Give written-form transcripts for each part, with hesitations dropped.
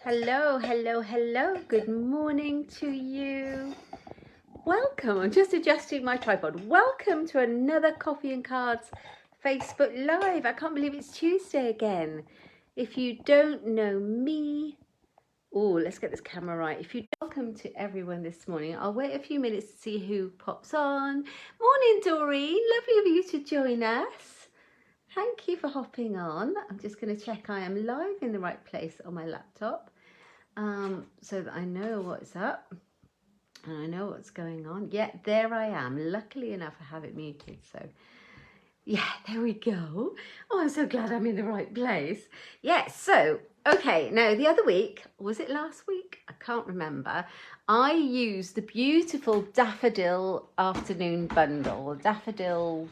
Hello, hello, hello. Good morning to you. Welcome. I'm just adjusting my tripod. Welcome to another Coffee and Cards Facebook Live. I can't believe it's Tuesday again. If you don't know me, let's get this camera right. Welcome to everyone this morning. I'll wait a few minutes to see who pops on. Morning, Doreen. Lovely of you to join us. Thank you for hopping on. I'm just going to check I am live in the right place on my laptop. So that I know what's up and I know what's going on. Yeah, there I am. Luckily enough, I have it muted. So yeah, there we go. Oh, I'm so glad I'm in the right place. Yeah, so, okay. Now, the other week, was it last week? I can't remember. I used the beautiful Daffodil afternoon bundle, Daffodil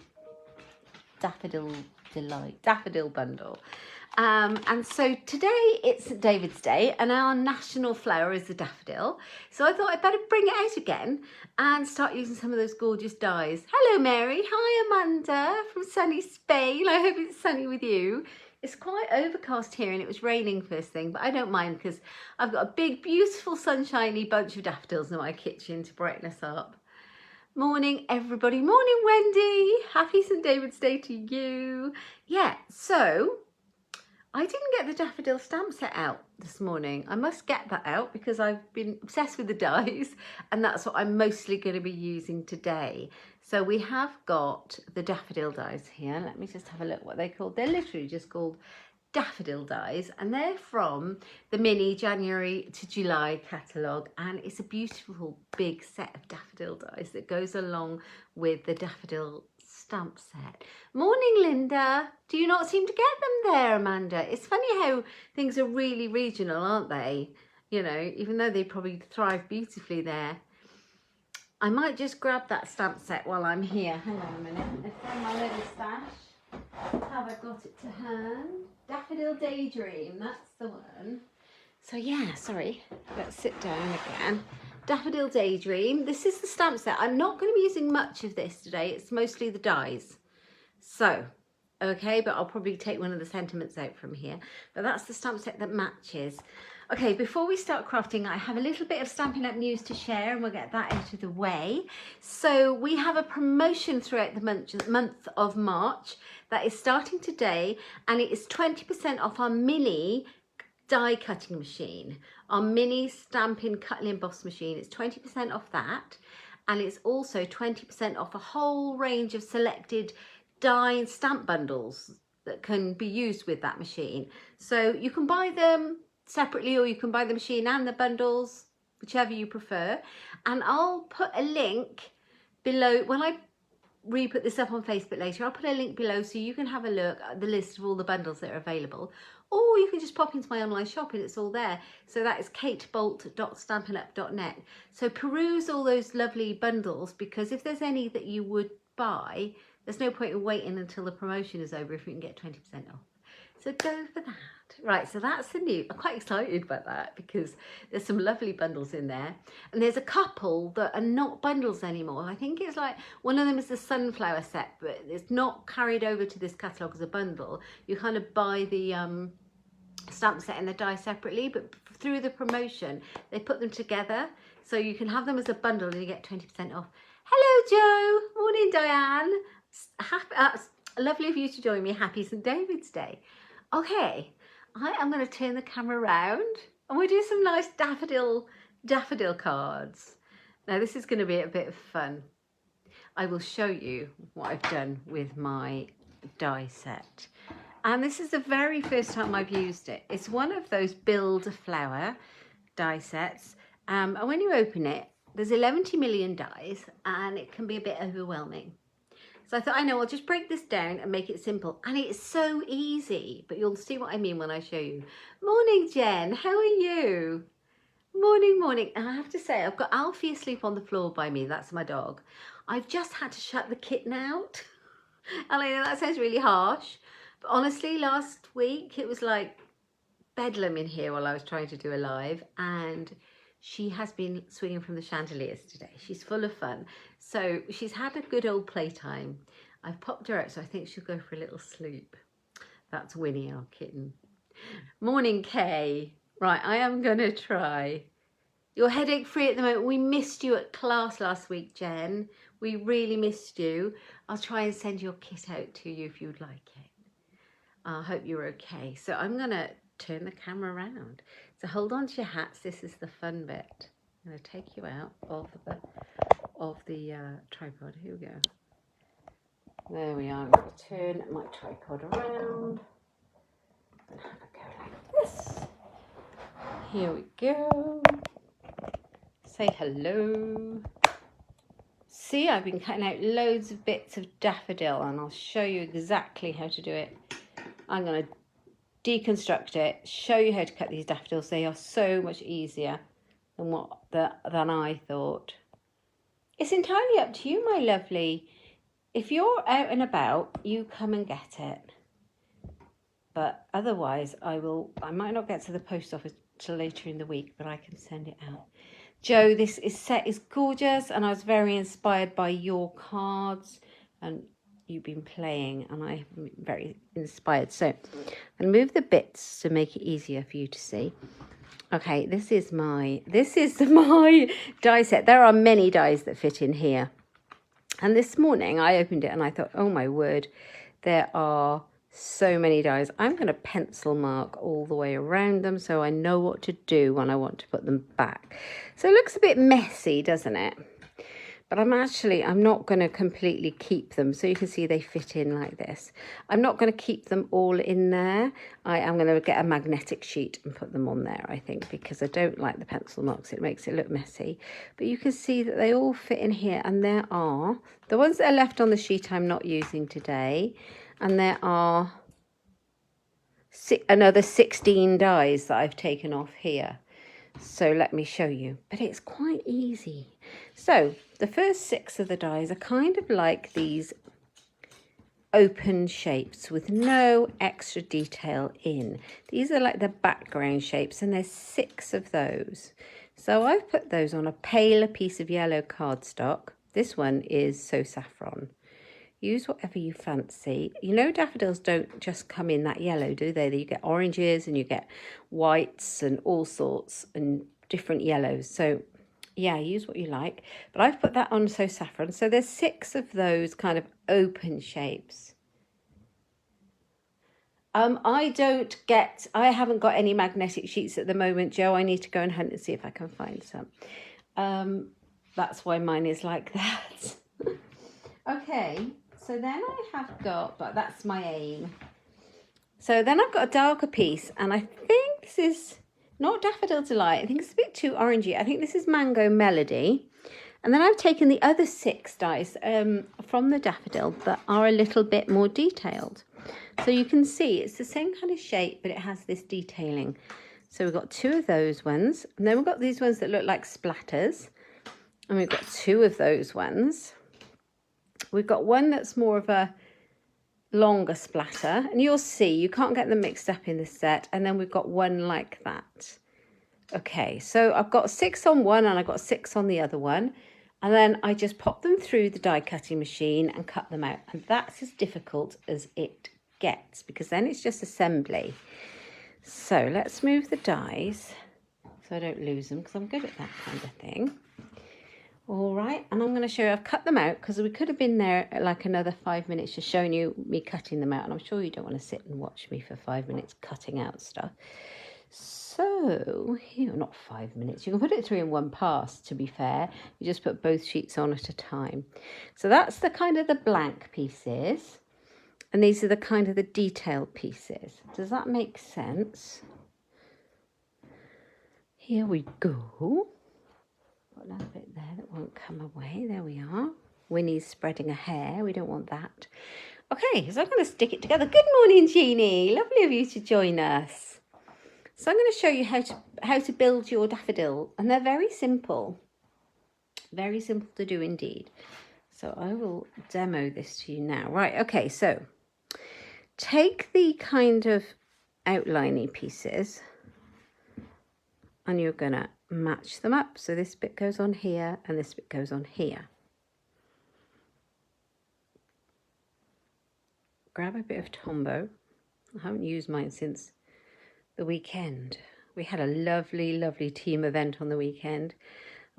bundle. And so today it's St. David's Day and our national flower is the daffodil. So I thought I'd better bring it out again and start using some of those gorgeous dyes. Hello, Mary. Hi, Amanda from sunny Spain. I hope it's sunny with you. It's quite overcast here and it was raining first thing, but I don't mind because I've got a big, beautiful, sunshiny bunch of daffodils in my kitchen to brighten us up. Morning, everybody. Morning, Wendy. Happy St. David's Day to you. Yeah, so I didn't get the daffodil stamp set out this morning. I must get that out because I've been obsessed with the dies and that's what I'm mostly going to be using today. So we have got the daffodil dies here. Let me just have a look what they're called. They're literally just called Daffodil Dies and they're from the mini January to July catalogue, and it's a beautiful big set of daffodil dies that goes along with the daffodil stamp set. Morning, Linda. Do you not seem to get them there, Amanda? It's funny how things are really regional, aren't they? You know, even though they probably thrive beautifully there. I might just grab that stamp set while I'm here. Hang on a minute. It's in my little stash. Have I got it to hand? Daffodil Daydream, that's the one. So yeah, sorry, let's sit down again. Daffodil Daydream, this is the stamp set. I'm not going to be using much of this today, it's mostly the dies. So, okay, but I'll probably take one of the sentiments out from here. But that's the stamp set that matches. Okay, before we start crafting, I have a little bit of Stampin' Up news to share and we'll get that out of the way. So we have a promotion throughout the month of March that is starting today, and it is 20% off our mini die cutting machine. Our mini Stampin' Cut and Emboss machine, it's 20% off that, and it's also 20% off a whole range of selected die and stamp bundles that can be used with that machine. So you can buy them separately or you can buy the machine and the bundles, whichever you prefer. And I'll put a link below when I re-put this up on Facebook later. I'll put a link below so you can have a look at the list of all the bundles that are available, or you can just pop into my online shop and it's all there. So that is katebolt.stampinup.net. So peruse all those lovely bundles, because if there's any that you would buy, there's no point in waiting until the promotion is over if you can get 20% off. So go for that. Right, so that's the new. I'm quite excited about that because there's some lovely bundles in there. And there's a couple that are not bundles anymore. I think it's like, one of them is the sunflower set, but it's not carried over to this catalogue as a bundle. You kind of buy the stamp set and the die separately, but through the promotion, they put them together. So you can have them as a bundle and you get 20% off. Hello, Joe. Morning, Diane. Lovely of you to join me. Happy St. David's Day. Okay, I am going to turn the camera around and we'll do some nice daffodil cards. Now this is going to be a bit of fun. I will show you what I've done with my die set. And this is the very first time I've used it. It's one of those Build a Flower die sets. And when you open it, there's 11 million dies and it can be a bit overwhelming. So I thought, I know, I'll just break this down and make it simple. And it's so easy, but you'll see what I mean when I show you. Morning, Jen. How are you? Morning, morning. And I have to say, I've got Alfie asleep on the floor by me. That's my dog. I've just had to shut the kitten out. And I know that sounds really harsh, but honestly, last week, it was like bedlam in here while I was trying to do a live. And she has been swinging from the chandeliers today. She's full of fun. So she's had a good old playtime. I've popped her out, so I think she'll go for a little sleep. That's Winnie, our kitten. Morning, Kay. Right, I am going to try. You're headache free at the moment. We missed you at class last week, Jen. We really missed you. I'll try and send your kit out to you if you'd like it. I hope you're okay. So I'm going to turn the camera around. So hold on to your hats. This is the fun bit. I'm going to take you out of the tripod. Here we go. There we are. I'm going to turn my tripod around and have a go like this. Here we go. Say hello. See, I've been cutting out loads of bits of daffodil and I'll show you exactly how to do it. I'm going to deconstruct it, show you how to cut these daffodils. They are so much easier than I thought. It's entirely up to you, my lovely. If you're out and about, you come and get it. But otherwise, I might not get to the post office till later in the week, but I can send it out. Joe, this set is gorgeous, and I was very inspired by your cards, and you've been playing, and I'm very inspired. So I'm move the bits to make it easier for you to see. Okay, this is my die set. There are many dies that fit in here. And this morning I opened it and I thought, oh my word, there are so many dies. I'm going to pencil mark all the way around them so I know what to do when I want to put them back. So it looks a bit messy, doesn't it? But I'm not going to completely keep them. So you can see they fit in like this. I'm not going to keep them all in there. I am going to get a magnetic sheet and put them on there, I think, because I don't like the pencil marks. It makes it look messy. But you can see that they all fit in here. And there are, the ones that are left on the sheet I'm not using today. And there are another 16 dies that I've taken off here. So let me show you, but it's quite easy. So the first 6 of the dies are kind of like these open shapes with no extra detail in. These are like the background shapes, and there's 6 of those. So I've put those on a paler piece of yellow cardstock. This one is So Saffron. Use whatever you fancy. You know, daffodils don't just come in that yellow, do they? You get oranges and you get whites and all sorts and different yellows. So yeah, use what you like. But I've put that on So Saffron. So there's 6 of those kind of open shapes. I haven't got any magnetic sheets at the moment, Joe. I need to go and hunt and see if I can find some. That's why mine is like that. Okay. So then I have got, but that's my aim. So then I've got a darker piece, and I think this is not Daffodil Delight. I think it's a bit too orangey. I think this is Mango Melody. And then I've taken the other 6 dies from the daffodil that are a little bit more detailed. So you can see it's the same kind of shape, but it has this detailing. So we've got 2 of those ones. And then we've got these ones that look like splatters. And we've got 2 of those ones. We've got one that's more of a longer splatter, and you'll see you can't get them mixed up in this set. And then we've got one like that. Okay, so I've got 6 on one and I've got 6 on the other one, and then I just pop them through the die cutting machine and cut them out, and that's as difficult as it gets because then it's just assembly. So let's move the dies so I don't lose them because I'm good at that kind of thing. All right, and I'm going to show you, I've cut them out because we could have been there like another 5 minutes just showing you me cutting them out. And I'm sure you don't want to sit and watch me for 5 minutes cutting out stuff. So, here, not 5 minutes. You can put it through in one pass, to be fair. You just put both sheets on at a time. So that's the kind of the blank pieces. And these are the kind of the detailed pieces. Does that make sense? Here we go. Got a little bit there that won't come away. There we are. Winnie's spreading a hair. We don't want that. Okay, so I'm going to stick it together. Good morning, Jeannie. Lovely of you to join us. So I'm going to show you how to build your daffodil, and they're very simple. Very simple to do indeed. So I will demo this to you now. Right, okay, so take the kind of outliney pieces and you're going to match them up. So this bit goes on here and this bit goes on here. Grab a bit of Tombow. I haven't used mine since the weekend. We had a lovely, lovely team event on the weekend.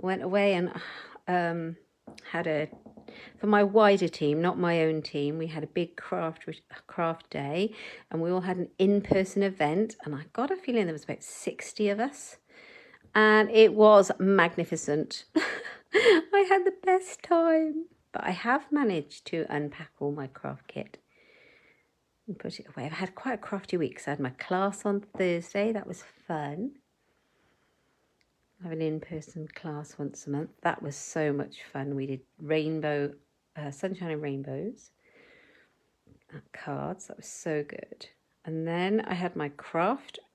I went away and for my wider team, not my own team, we had a big craft day, and we all had an in-person event, and I got a feeling there was about 60 of us, and it was magnificent. I had the best time, but I have managed to unpack all my craft kit and put it away. I've had quite a crafty week, so I had my class on Thursday. That was fun. I have an in-person class once a month. That was so much fun. We did sunshine and rainbows cards. That was so good. And then I had my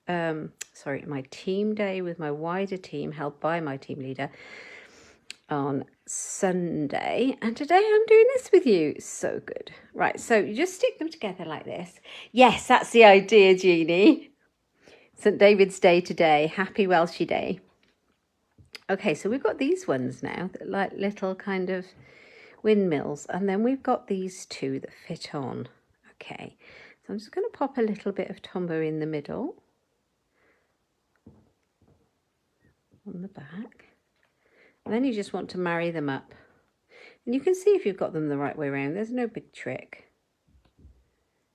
my team day with my wider team, held by my team leader, on Sunday. And today I'm doing this with you. So good. Right, so you just stick them together like this. Yes, that's the idea, Jeannie. St. David's Day today. Happy Welshie Day. Okay, so we've got these ones now, that like little kind of windmills, and then we've got these two that fit on. Okay, so I'm just going to pop a little bit of Tombow in the middle on the back, and then you just want to marry them up, and you can see if you've got them the right way around. There's no big trick.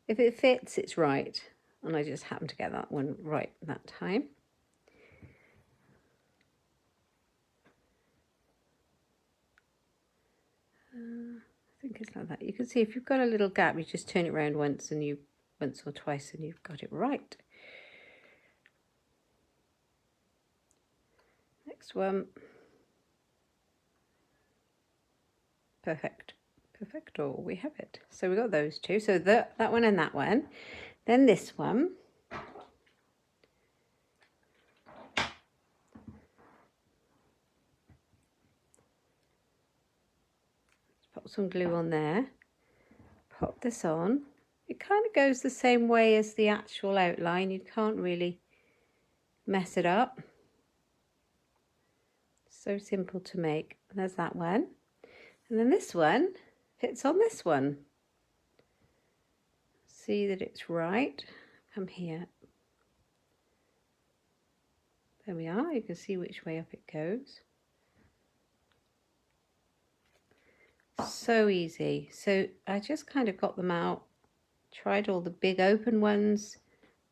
If it fits, it's right, and I just happened to get that one right that time. I think it's like that. You can see if you've got a little gap, you just turn it around once or twice and you've got it right. Next one. Perfect. Perfecto. We have it. So we got those two. So that one and that one. Then this one. Pop some glue on there, pop this on. It kind of goes the same way as the actual outline. You can't really mess it up. So simple to make. There's that one. And then this one fits on this one. See that it's right. Come here. There we are. You can see which way up it goes. So easy. So I just kind of got them out, tried all the big open ones,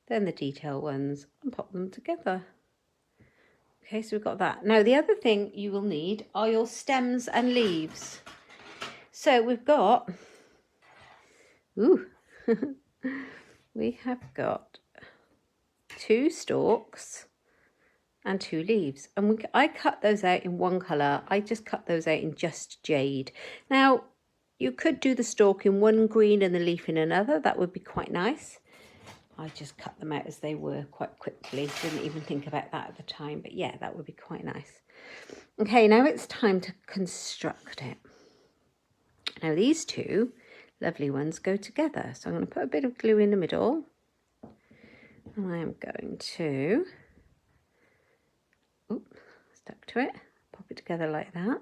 then the detail ones, and popped them together. Okay, so we've got that. Now the other thing you will need are your stems and leaves. So we've got, we have got 2 stalks and 2 leaves, and I cut those out in one colour. I just cut those out in just jade. Now you could do the stalk in one green and the leaf in another. That would be quite nice. I just cut them out as they were quite quickly. Didn't even think about that at the time, but yeah, that would be quite nice. Okay, now it's time to construct it. Now these 2 lovely ones go together, so I'm going to put a bit of glue in the middle, and I am going to stuck to it, pop it together like that.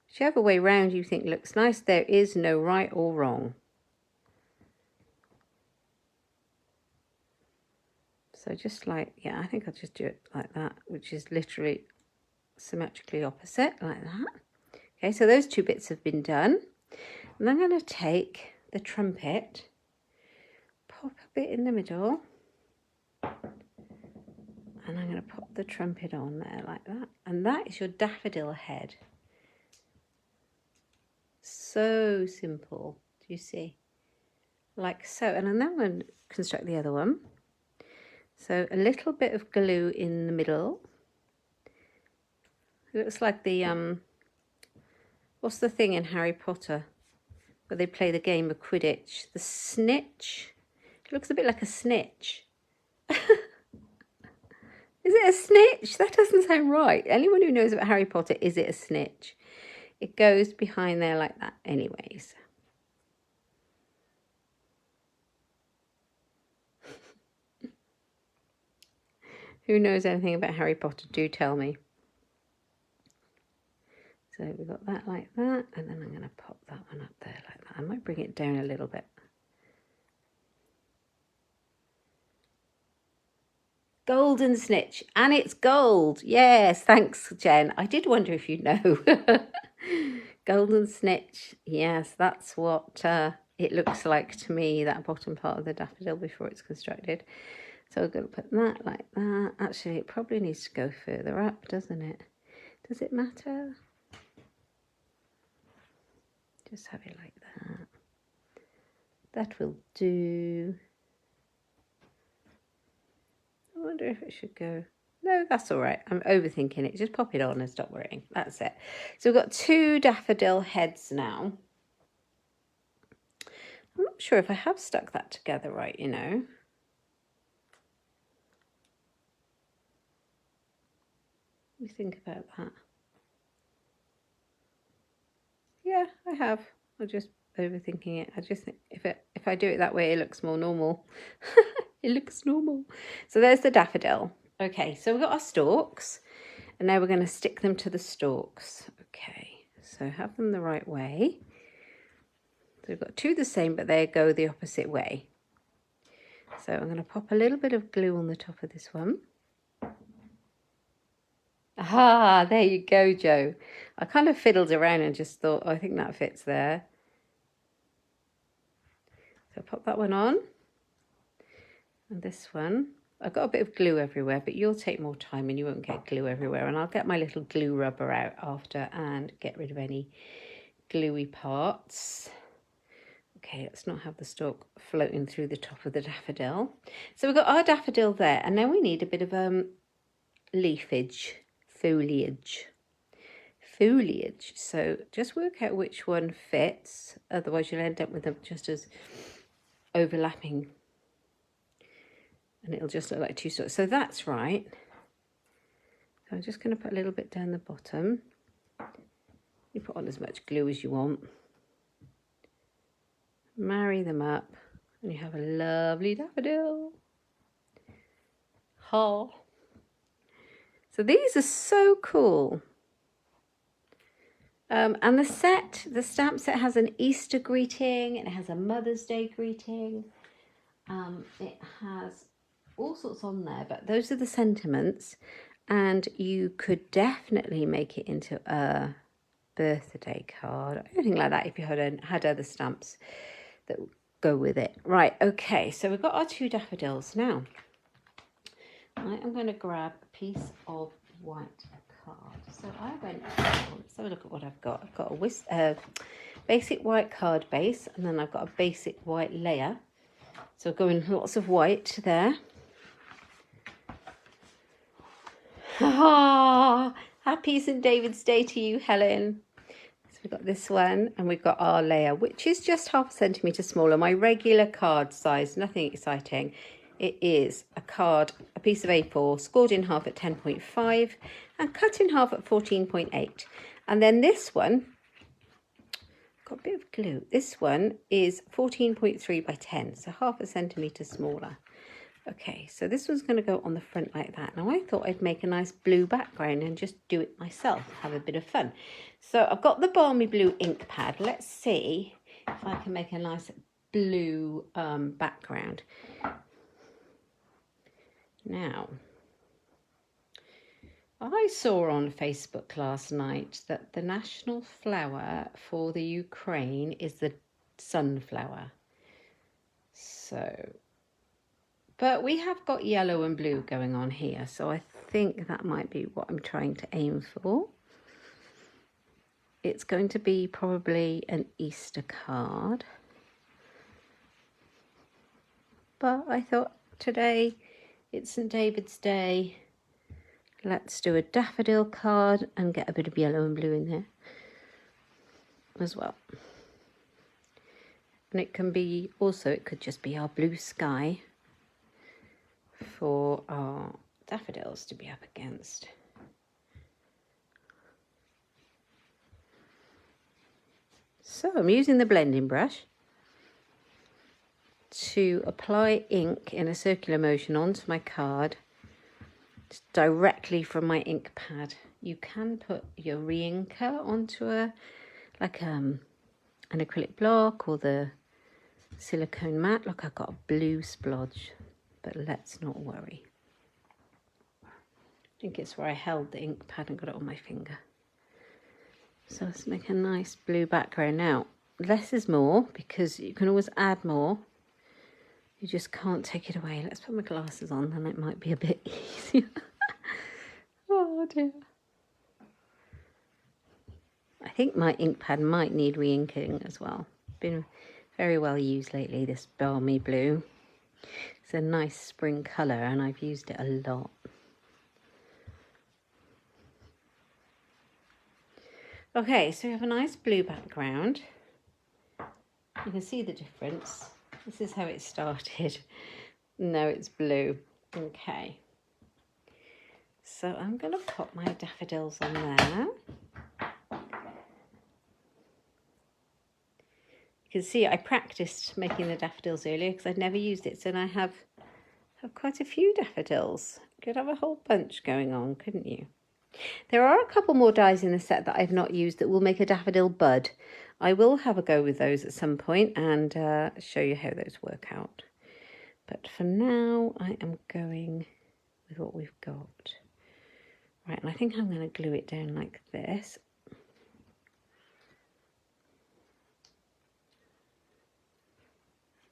Whichever way round you think looks nice. There is no right or wrong. So just like, yeah, I think I'll just do it like that, which is literally symmetrically opposite, like that. Okay, so those 2 bits have been done. And I'm going to take the trumpet, pop a bit in the middle, and I'm going to pop the trumpet on there like that. And that is your daffodil head. So simple. Do you see? Like so. And then I'm going to construct the other one. So a little bit of glue in the middle. It looks like the, what's the thing in Harry Potter where they play the game of Quidditch? The snitch. It looks a bit like a snitch. Is it a snitch? That doesn't sound right. Anyone who knows about Harry Potter, is it a snitch? It goes behind there like that anyways. Who knows anything about Harry Potter? Do tell me. So we've got that like that, and then I'm going to pop that one up there like that. I might bring it down a little bit. golden snitch, and it's gold. Yes, thanks, Jen. I did wonder if you know. Golden snitch. Yes, that's what it looks like to me, that bottom part of the daffodil before it's constructed. So we're going to put that like that. Actually, it probably needs to go further up, doesn't it? Does it matter? Just have it like that. That will do. I wonder if it should go. No, that's all right. I'm overthinking it. Just pop it on and stop worrying. That's it. So we've got 2 daffodil heads now. I'm not sure if I have stuck that together right, you know. What do you think about that? Yeah, I have. I'm just overthinking it. I just think if I do it that way, it looks more normal. It looks normal. So there's the daffodil. Okay, so we've got our stalks, and now we're going to stick them to the stalks. Okay, so have them the right way. So we've got 2 the same, but they go the opposite way. So I'm going to pop a little bit of glue on the top of this one. Ah, there you go, Joe. I kind of fiddled around and just thought, oh, I think that fits there. So pop that one on. And this one, I've got a bit of glue everywhere, but you'll take more time and you won't get glue everywhere. And I'll get my little glue rubber out after and get rid of any gluey parts. Okay, let's not have the stalk floating through the top of the daffodil. So we've got our daffodil there, and then we need a bit of leafage, foliage. So just work out which one fits, otherwise you'll end up with them just as overlapping, and it'll just look like 2 stalks. So that's right. So I'm just going to put a little bit down the bottom. You put on as much glue as you want. Marry them up, and you have a lovely daffodil. Ha! So these are so cool. And the stamp set has an Easter greeting, it has a Mother's Day greeting, it has all sorts on there, but those are the sentiments, and you could definitely make it into a birthday card or anything like that if you had other stamps that go with it. Right, okay, so we've got our 2 daffodils now. I am going to grab a piece of white card. So I went, let's have a look at what I've got. I've got a basic white card base, and then I've got a basic white layer. So going lots of white there. Ah, happy St. David's Day to you, Helen. So we've got this one, and we've got our layer, which is just 1/2 centimetre smaller. My regular card size, nothing exciting. It is a piece of A4, scored in half at 10.5 and cut in half at 14.8. And then this one, got a bit of glue. This one is 14.3 by 10, so 1/2 centimetre smaller. Okay, so this one's going to go on the front like that. Now I thought I'd make a nice blue background and just do it myself, have a bit of fun. So I've got the balmy blue ink pad. Let's see if I can make a nice blue background. Now, I saw on Facebook last night that the national flower for the Ukraine is the sunflower. So, but we have got yellow and blue going on here, so I think that might be what I'm trying to aim for. It's going to be probably an Easter card. But I thought today it's St. David's Day. Let's do a daffodil card and get a bit of yellow and blue in there as well. And it can be also, it could just be our blue sky for our daffodils to be up against. So I'm using the blending brush to apply ink in a circular motion onto my card directly from my ink pad. You can put your re-inker onto an acrylic block or the silicone mat. Look, I've got a blue splodge, but let's not worry. think it's where I held the ink pad and got it on my finger. So let's make a nice blue background. Now, less is more because you can always add more. You just can't take it away. Let's put my glasses on, then it might be a bit easier. Oh dear. I think my ink pad might need re-inking as well. Been very well used lately, this balmy blue. It's a nice spring colour and I've used it a lot. Okay, so we have a nice blue background. You can see the difference. This is how it started. Now it's blue. Okay. So I'm going to pop my daffodils on there. You can see I practiced making the daffodils earlier because I'd never used it. So now I have quite a few daffodils. Could have a whole bunch going on, couldn't you? There are a couple more dies in the set that I've not used that will make a daffodil bud. I will have a go with those at some point and show you how those work out. But for now, I am going with what we've got. Right, and I think I'm going to glue it down like this.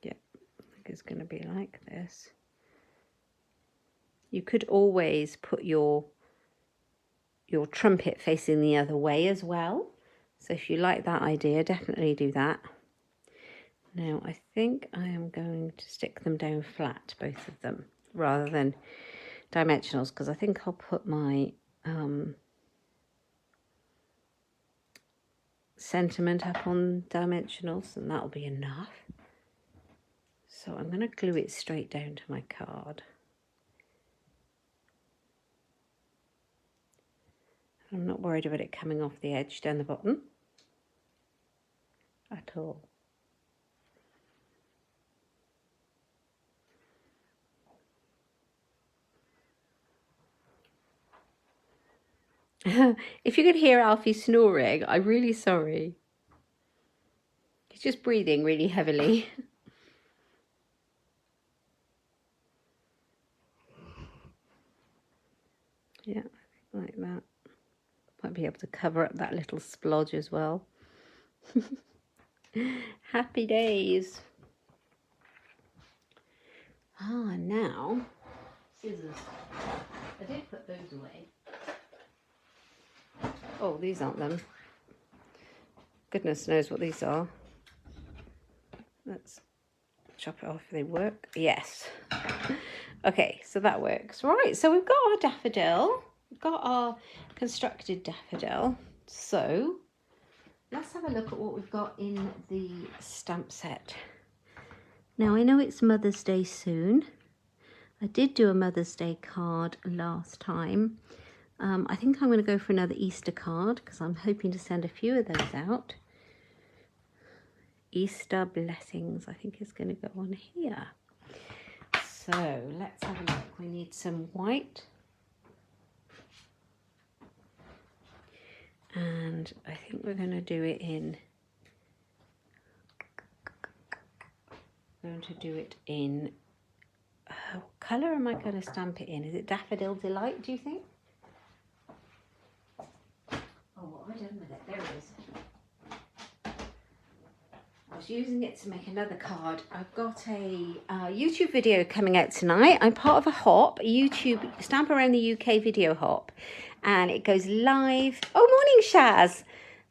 Yep, I think it's going to be like this. You could always put your trumpet facing the other way as well. So if you like that idea, definitely do that. Now I think I am going to stick them down flat, both of them, rather than dimensionals, because I think I'll put my sentiment up on dimensionals and that'll be enough. So I'm going to glue it straight down to my card. I'm not worried about it coming off the edge down the bottom at all. If you could hear Alfie snoring, I'm really sorry. He's just breathing really heavily. Yeah, like that. Might be able to cover up that little splodge as well. Happy days. Ah, now, scissors. I did put those away. Oh, these aren't them. Goodness knows what these are. Let's chop it off if they work. Yes. Okay, so that works. Right, so we've got our daffodil. We've got our constructed daffodil. So let's have a look at what we've got in the stamp set. Now I know it's Mother's Day soon. I did do a Mother's Day card last time. I think I'm going to go for another Easter card because I'm hoping to send a few of those out. Easter blessings, I think is going to go on here. So let's have a look. We need some white. And I think we're going to do it in... what colour am I going to stamp it in? Is it Daffodil Delight, do you think? Oh, what have I done with it? There it is. I was using it to make another card. I've got a YouTube video coming out tonight. I'm part of a hop, a YouTube Stamp Around the UK video hop. And it goes live. Oh, morning, Shaz.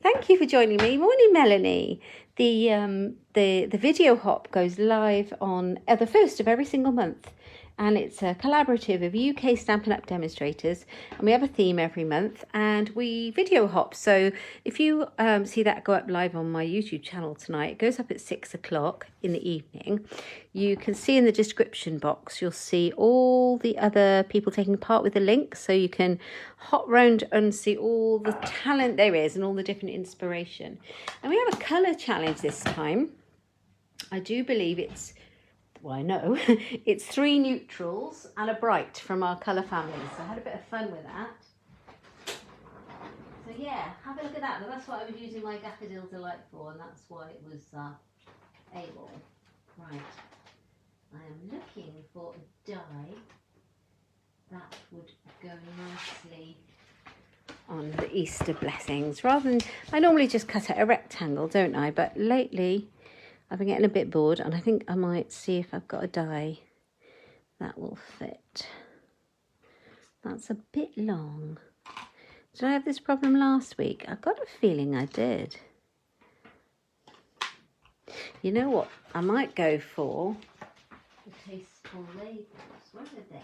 Thank you for joining me. Morning, Melanie. The video hop goes live on the 1st of every single month. And it's a collaborative of UK Stampin' Up demonstrators, and we have a theme every month, and we video hop. So if you see that go up live on my YouTube channel tonight, it goes up at 6 o'clock in the evening. You can see in the description box, you'll see all the other people taking part with the link, so you can hop round and see all the talent there is and all the different inspiration. And we have a colour challenge this time. I do believe it's... well, I know, it's 3 neutrals and a bright from our colour family. So I had a bit of fun with that. So yeah, have a look at that. But that's what I was using my Daffodil Delight for, and that's why it was able. Right, I am looking for a die that would go nicely on the Easter blessings. Rather than, I normally just cut out a rectangle, don't I? But lately I've been getting a bit bored, and I think I might see if I've got a die that will fit. That's a bit long. Did I have this problem last week? I've got a feeling I did. You know what? I might go for the tasteful labels. Where are they?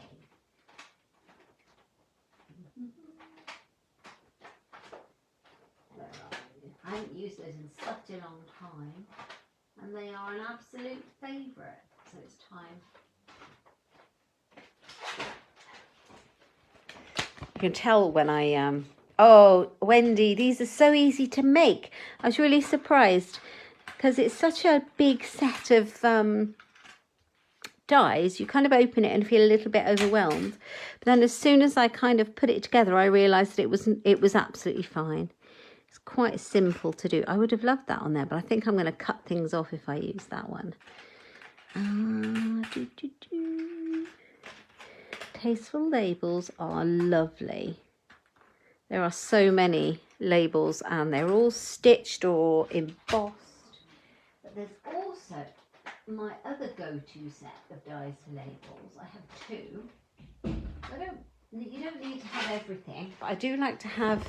Where are they? I haven't used those in such a long time, and they are an absolute favourite. So it's time. You can tell when I oh, Wendy, these are so easy to make. I was really surprised because it's such a big set of dies. You kind of open it and feel a little bit overwhelmed. But then as soon as I kind of put it together, I realised that it was absolutely fine. It's quite simple to do. I would have loved that on there, but I think I'm going to cut things off if I use that one. Tasteful labels are lovely. There are so many labels and they're all stitched or embossed. But there's also my other go-to set of dies for labels. I have two. You don't need to have everything, but I do like to have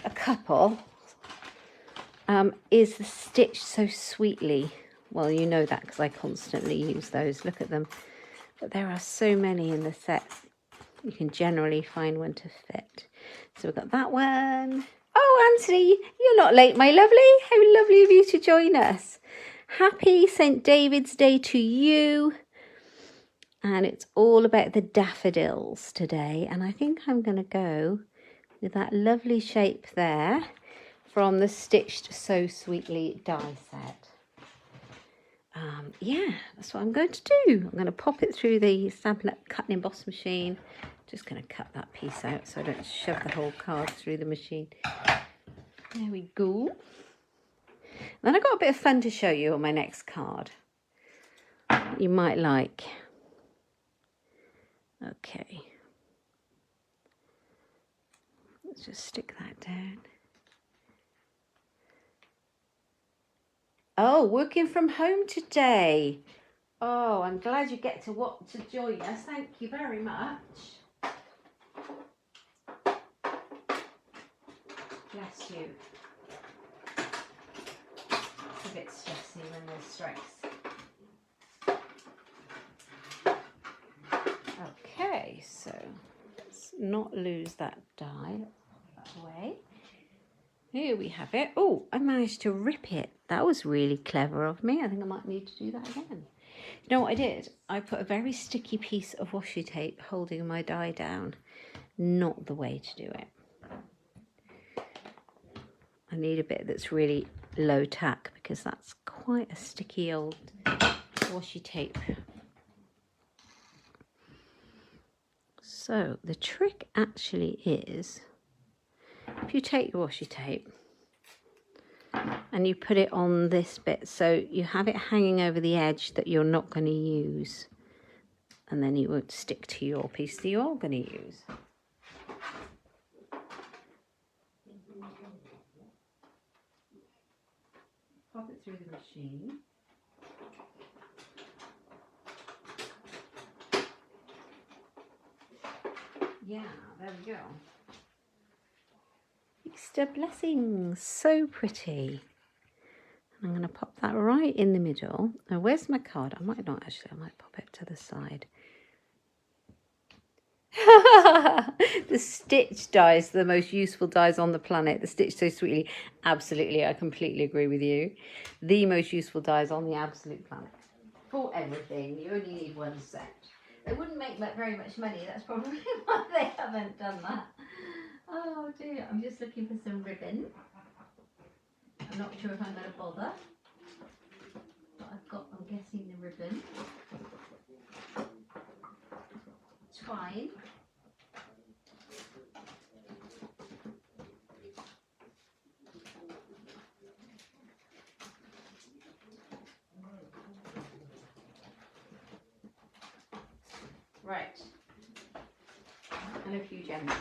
a couple. Is the Stitch So Sweetly. Well, you know that because I constantly use those. Look at them. But there are so many in the set. You can generally find one to fit. So we've got that one. Oh, Anthony, you're not late, my lovely. How lovely of you to join us. Happy St. David's Day to you. And it's all about the daffodils today. And I think I'm going to go with that lovely shape there from the Stitched So Sweetly die set. Yeah, that's what I'm going to do. I'm going to pop it through the Stampin' Up cut and emboss machine. Just going to cut that piece out so I don't shove the whole card through the machine. There we go. Then I've got a bit of fun to show you on my next card. You might like. Okay. Let's just stick that down. Oh, working from home today. Oh, I'm glad you get to join us. Thank you very much. Bless you. It's a bit stressy when there's strikes. Okay, so let's not lose that die. Let's put that away. Here we have it. Oh, I managed to rip it. That was really clever of me. I think I might need to do that again. You know what I did? I put a very sticky piece of washi tape holding my die down. Not the way to do it. I need a bit that's really low tack because that's quite a sticky old washi tape. So the trick actually is, if you take your washi tape and you put it on this bit, so you have it hanging over the edge that you're not going to use, and then you won't stick to your piece that you are going to use. Pop it through the machine. Yeah, there we go. Easter blessings, so pretty. I'm going to pop that right in the middle. Now, where's my card? I might not actually, I might pop it to the side. The Stitch dies, the most useful dies on the planet. The Stitch So Sweetly. Absolutely, I completely agree with you. The most useful dies on the absolute planet. For everything, you only need one set. They wouldn't make very much money. That's probably why they haven't done that. Oh dear, I'm just looking for some ribbon. I'm not sure if I'm going to bother. But I'm guessing the ribbon. Twine. Right. and a few gems.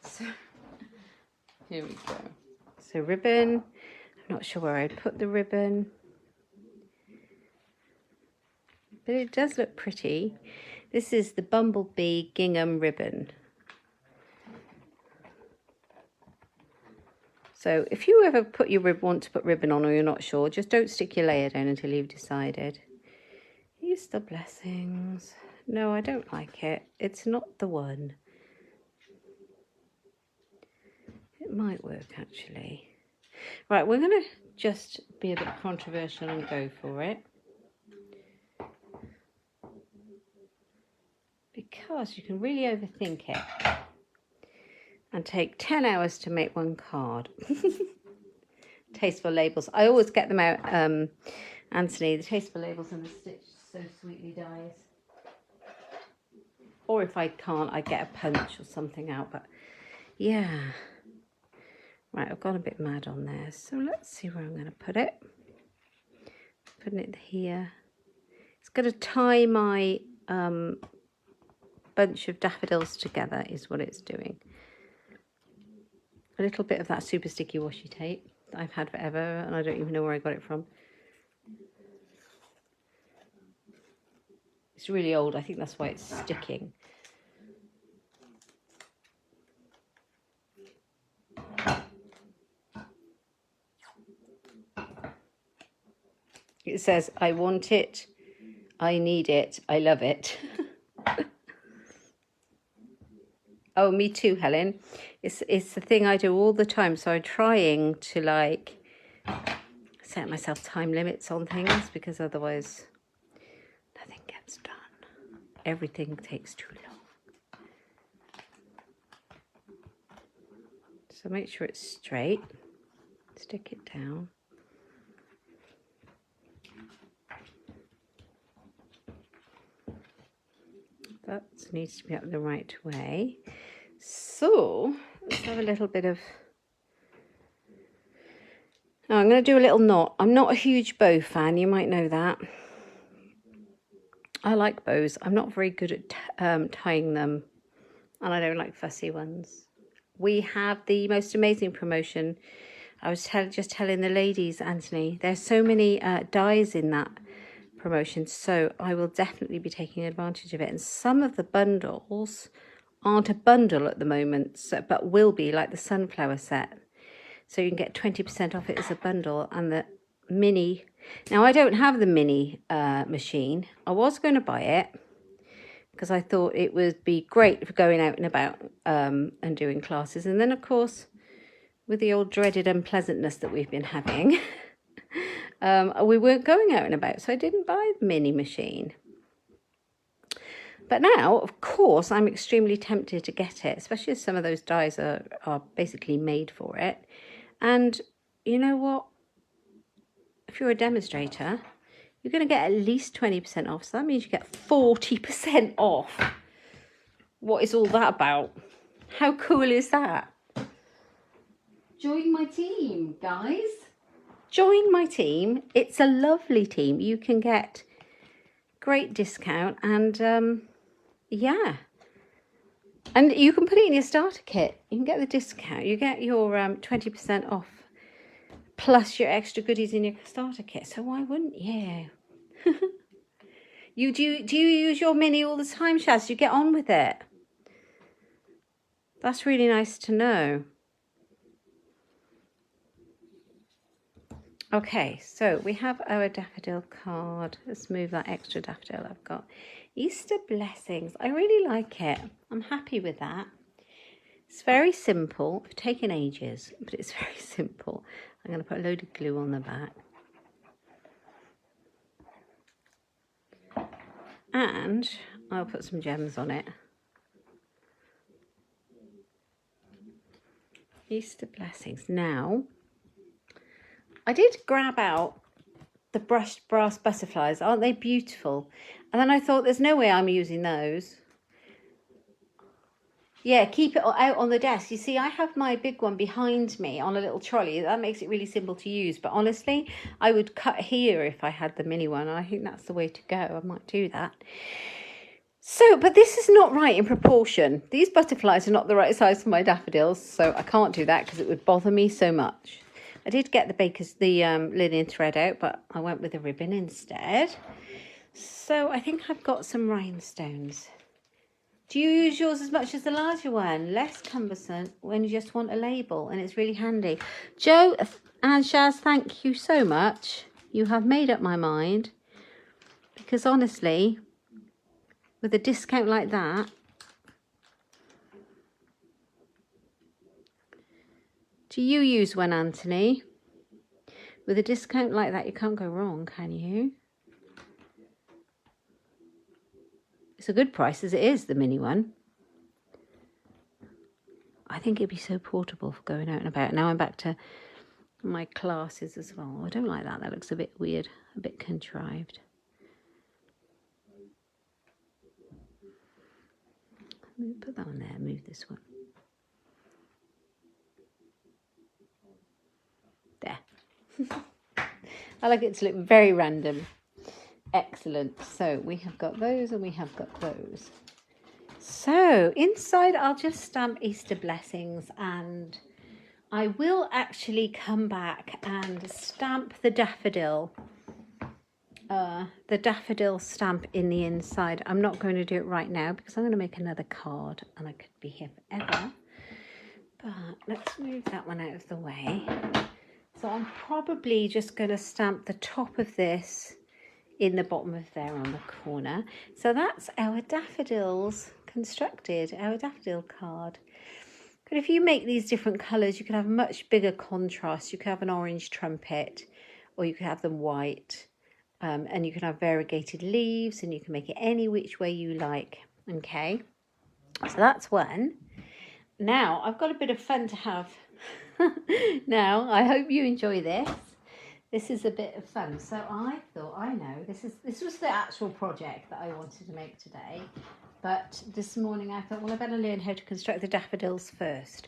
So here we go. So ribbon, I'm not sure where I'd put the ribbon, but it does look pretty. This is the Bumblebee Gingham ribbon. So if you ever want to put ribbon on, or you're not sure, just don't stick your layer down until you've decided. Easter blessings. No, I don't like it. It's not the one. It might work actually. Right, we're going to just be a bit controversial and go for it. Because you can really overthink it and take 10 hours to make one card. Tasteful labels. I always get them out, Anthony, the tasteful labels and the stitch so sweetly dies. Or if I can't, I get a punch or something out, but yeah. Right, I've gone a bit mad on there. So let's see where I'm going to put it. Putting it here. It's going to tie my bunch of daffodils together is what it's doing. A little bit of that super sticky washi tape that I've had forever, and I don't even know where I got it from. It's really old. I think that's why it's sticking. It says, I want it, I need it, I love it. Oh, me too, Helen. It's the thing I do all the time. So I'm trying to like set myself time limits on things, because otherwise nothing gets done. Everything takes too long. So make sure it's straight. Stick it down. That needs to be up the right way. So let's have a little bit of... Now I'm going to do a little knot. I'm not a huge bow fan, you might know that. I like bows. I'm not very good at tying them, and I don't like fussy ones. We have the most amazing promotion. I was just telling the ladies, Anthony, there's so many dies in that promotion, so I will definitely be taking advantage of it. And some of the bundles aren't a bundle at the moment, but will be, like the sunflower set. So you can get 20% off it as a bundle. And the mini, now I don't have the mini machine. I was going to buy it because I thought it would be great for going out and about and doing classes. And then of course, with the old dreaded unpleasantness that we've been having, we weren't going out and about, so I didn't buy the mini machine. But now, of course, I'm extremely tempted to get it, especially as some of those dies are basically made for it. And you know what? If you're a demonstrator, you're going to get at least 20% off. So that means you get 40% off. What is all that about? How cool is that? Join my team, guys. Join my team. It's a lovely team. You can get great discount, and yeah. And you can put it in your starter kit. You can get the discount. You get your 20% off plus your extra goodies in your starter kit. So why wouldn't you? Do you use your mini all the time, Shaz? You get on with it? That's really nice to know. Okay, so we have our daffodil card. Let's move that extra daffodil I've got. Easter blessings. I really like it. I'm happy with that. It's very simple. It's taken ages, but it's very simple. I'm going to put a load of glue on the back. And I'll put some gems on it. Easter blessings. Now, I did grab out the brushed brass butterflies. Aren't they beautiful? And then I thought, there's no way I'm using those. Yeah, keep it out on the desk. You see, I have my big one behind me on a little trolley. That makes it really simple to use. But honestly, I would cut here if I had the mini one. I think that's the way to go. I might do that. So, but this is not right in proportion. These butterflies are not the right size for my daffodils, so I can't do that because it would bother me so much. I did get the linen thread out, but I went with a ribbon instead. So I think I've got some rhinestones. Do you use yours as much as the larger one? Less cumbersome when you just want a label, and it's really handy. Joe and Shaz, thank you so much. You have made up my mind, because honestly, with a discount like that, do you use one, Anthony? With a discount like that, you can't go wrong, can you? It's a good price as it is, the mini one. I think it'd be so portable for going out and about. Now I'm back to my classes as well. I don't like that. That looks a bit weird, a bit contrived. Put that one there, move this one. There. I like it to look very random. Excellent. So we have got those and we have got those. So inside I'll just stamp Easter blessings, and I will actually come back and stamp the daffodil stamp in the inside. I'm not going to do it right now because I'm going to make another card and I could be here forever. But let's move that one out of the way. So I'm probably just going to stamp the top of this in the bottom of there on the corner. So that's our daffodils constructed, our daffodil card. But if you make these different colours, you can have much bigger contrast. You could have an orange trumpet, or you could have them white. And you can have variegated leaves, and you can make it any which way you like. Okay, so that's one. Now I've got a bit of fun to have. Now I hope you enjoy this. This is a bit of fun. So I thought, I know this was the actual project that I wanted to make today, but this morning I thought, well, I better learn how to construct the daffodils first.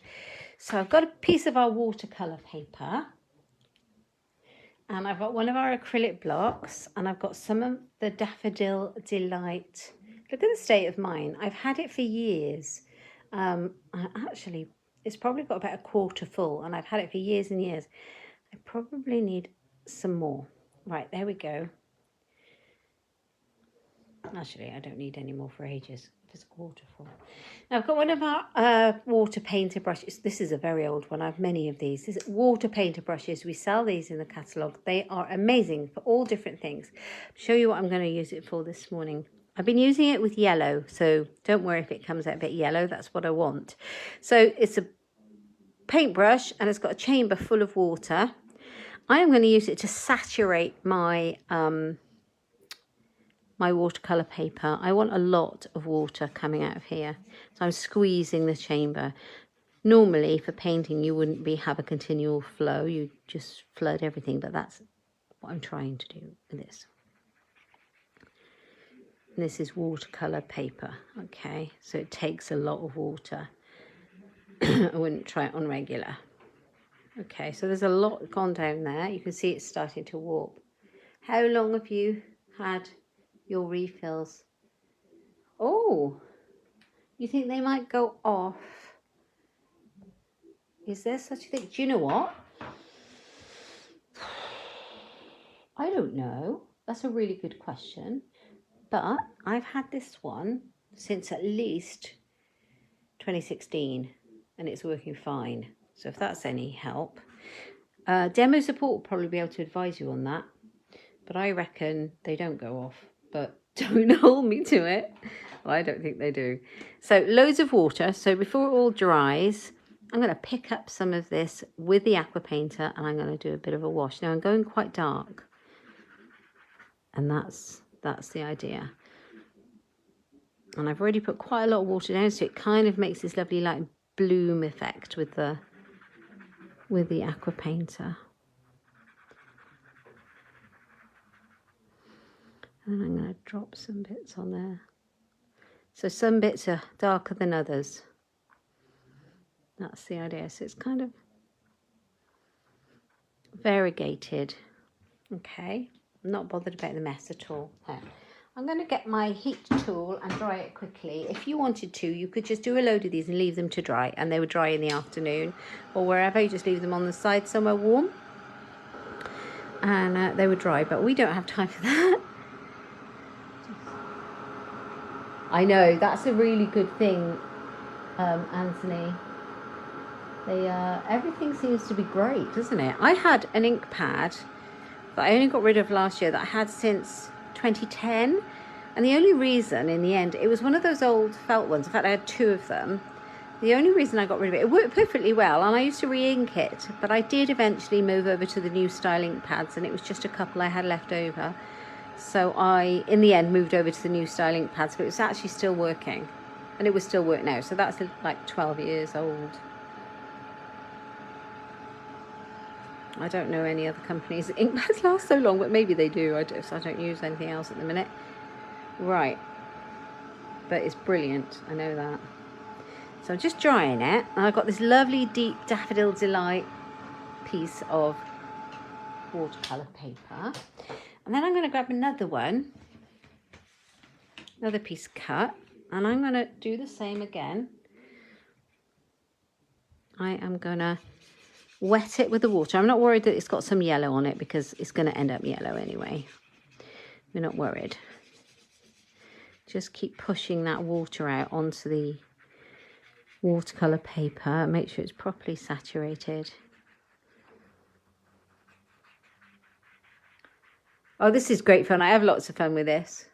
So I've got a piece of our watercolour paper. And I've got one of our acrylic blocks, and I've got some of the Daffodil Delight. Look at the state of mine. I've had it for years. Actually, it's probably got about a quarter full, and I've had it for years and years. I probably need some more. Right, there we go. Actually, I don't need any more for ages. If it's a quarter full. Now, I've got one of our water painter brushes. This is a very old one. I have many of these. This is water painter brushes. We sell these in the catalogue. They are amazing for all different things. I'll show you what I'm going to use it for this morning. I've been using it with yellow, so don't worry if it comes out a bit yellow. That's what I want. So it's a paintbrush, and it's got a chamber full of water. I am going to use it to saturate my my watercolour paper. I want a lot of water coming out of here. So I'm squeezing the chamber. Normally for painting you wouldn't have a continual flow. You just flood everything, but that's what I'm trying to do with this. And this is watercolour paper. Okay, so it takes a lot of water. I wouldn't try it on regular. Okay, so there's a lot gone down there. You can see it's starting to warp. How long have you had your refills? Oh, you think they might go off? Is there such a thing? Do you know what? I don't know. That's a really good question. But I've had this one since at least 2016 and it's working fine. So if that's any help. Demo support will probably be able to advise you on that. But I reckon they don't go off. But don't hold me to it. Well, I don't think they do. So loads of water. So before it all dries, I'm going to pick up some of this with the aqua painter and I'm going to do a bit of a wash. Now I'm going quite dark. And that's the idea. And I've already put quite a lot of water down, so it kind of makes this lovely like bloom effect with the aqua painter. And I'm going to drop some bits on there. So some bits are darker than others. That's the idea. So it's kind of variegated. Okay. I'm not bothered about the mess at all. There. I'm going to get my heat tool and dry it quickly. If you wanted to, you could just do a load of these and leave them to dry, and they would dry in the afternoon or wherever. You just leave them on the side somewhere warm and they would dry, but we don't have time for that. I know, that's a really good thing, Anthony. Everything seems to be great, doesn't it? I had an ink pad that I only got rid of last year that I had since 2010, and the only reason in the end, it was one of those old felt ones. In fact, I had 2 of them. The only reason I got rid of it, it worked perfectly well, and I used to re-ink it, but I did eventually move over to the new style ink pads, and it was just a couple I had left over. So I, in the end, moved over to the new style ink pads, but it was actually still working, and it was still working now. So that's like 12 years old. I don't know any other companies that ink pads last so long, but maybe they do. I don't use anything else at the minute. Right. But it's brilliant. I know that. So I'm just drying it. And I've got this lovely deep Daffodil Delight piece of watercolour paper. And then I'm going to grab another one. Another piece cut. And I'm going to do the same again. I am going to wet it with the water. I'm not worried that it's got some yellow on it because it's going to end up yellow anyway. We're not worried. Just keep pushing that water out onto the watercolour paper. Make sure it's properly saturated. Oh, this is great fun. I have lots of fun with this.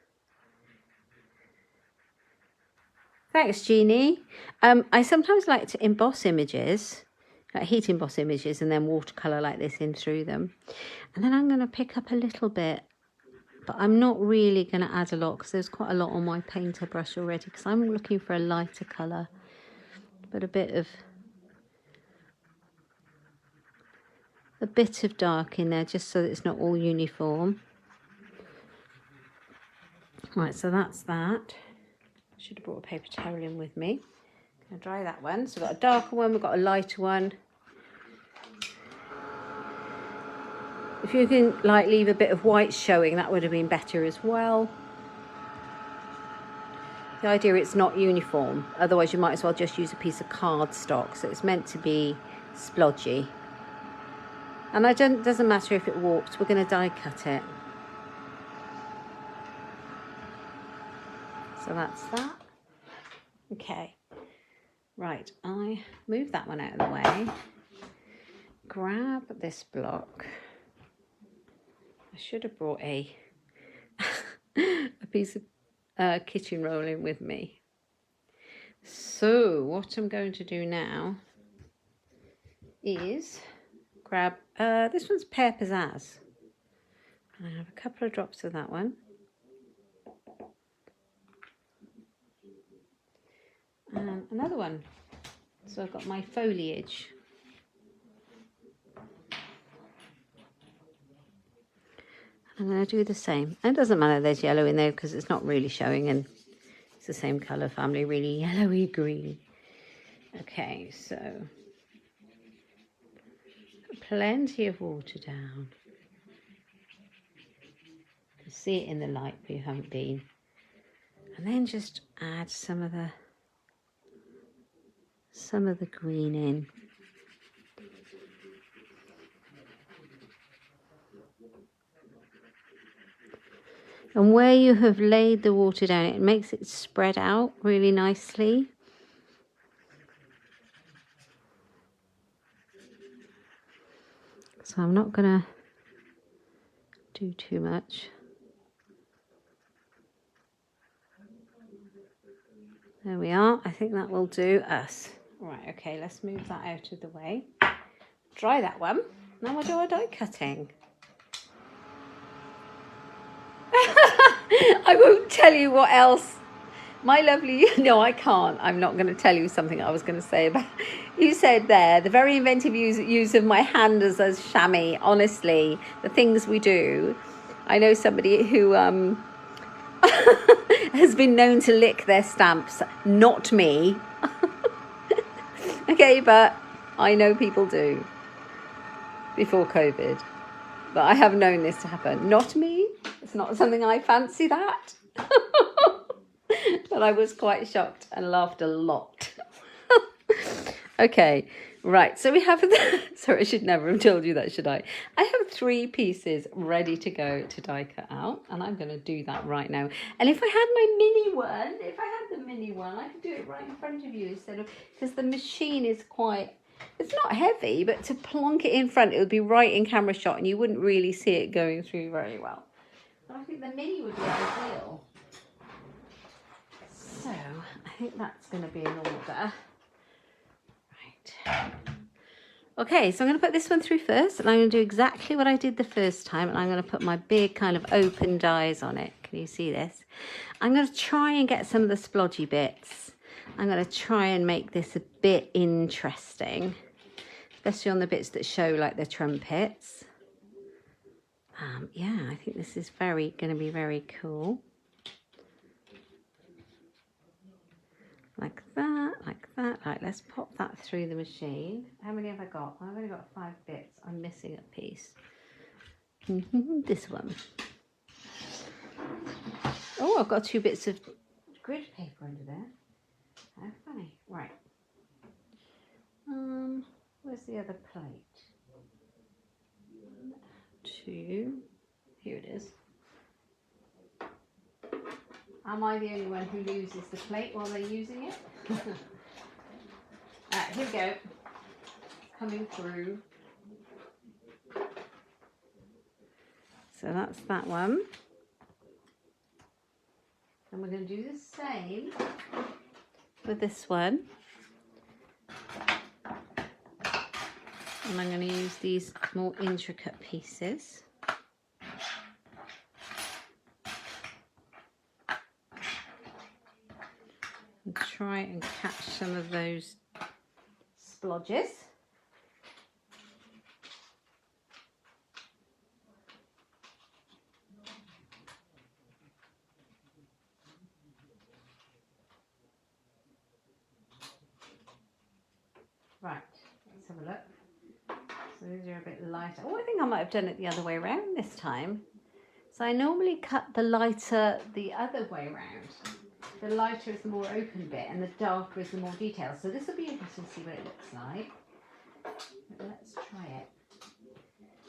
Thanks, Jeannie. I sometimes like to emboss images, like heat emboss images, and then watercolour like this in through them. And then I'm going to pick up a little bit, but I'm not really going to add a lot because there's quite a lot on my painter brush already, because I'm looking for a lighter colour, but a bit of dark in there just so that it's not all uniform. Right, so that's that. I should have brought a paper towel in with me. I'll dry that one. So we've got a darker one, we've got a lighter one. If you can like leave a bit of white showing, that would have been better as well. The idea it's not uniform, otherwise you might as well just use a piece of cardstock. So it's meant to be splodgy. And it doesn't matter if it warps, we're going to die cut it. So that's that. Okay. Right, I move that one out of the way. Grab this block. I should have brought a piece of kitchen roll in with me. So what I'm going to do now is grab, this one's Pear Pizzazz. I have a couple of drops of that one. And another one. So I've got my foliage. I'm going to do the same. It doesn't matter there's yellow in there because it's not really showing, and it's the same colour family, really yellowy green. Okay, so plenty of water down. You can see it in the light, but you haven't been. And then just add some of the green in. And where you have laid the water down, it makes it spread out really nicely. So I'm not going to do too much. There we are. I think that will do us. Right, okay, let's move that out of the way. Dry that one. Now we'll do our die cutting. I won't tell you what else. My lovely, no, I can't. I'm not going to tell you something I was going to say about. You said there, the very inventive use of my hand as a chamois. Honestly, the things we do. I know somebody who has been known to lick their stamps. Not me. Okay, but I know people do. Before COVID. But I have known this to happen. Not me. It's not something I fancy that. But I was quite shocked and laughed a lot. Okay, right, so we have, sorry, I should never have told you that, should I? I have 3 pieces ready to go to die cut out, and I'm going to do that right now. And if I had my mini one, I could do it right in front of you instead of, because the machine is quite, it's not heavy, but to plonk it in front, it would be right in camera shot, and you wouldn't really see it going through very well. But I think the mini would be ideal. So, I think that's going to be in order. Right. Okay, so I'm going to put this one through first, and I'm going to do exactly what I did the first time, and I'm going to put my big kind of open dies on it. Can you see this? I'm going to try and get some of the splodgy bits. I'm going to try and make this a bit interesting, especially on the bits that show like the trumpets. Yeah, I think this is going to be very cool. Like that, like that. Right, let's pop that through the machine. How many have I got? I've only got 5 bits. I'm missing a piece. This one. Oh, I've got 2 bits of grid paper under there. How funny. Right. Where's the other plate? 1, 2. Here it is. Am I the only one who loses the plate while they're using it? Alright, here we go. Coming through. So that's that one. And we're going to do the same with this one. And I'm going to use these more intricate pieces. And try and catch some of those splodges. Right, let's have a look. So these are a bit lighter. Oh, I think I might have done it the other way around this time. So I normally cut the lighter the other way around. The lighter is the more open bit and the darker is the more detailed. So this will be interesting to see what it looks like. But let's try it.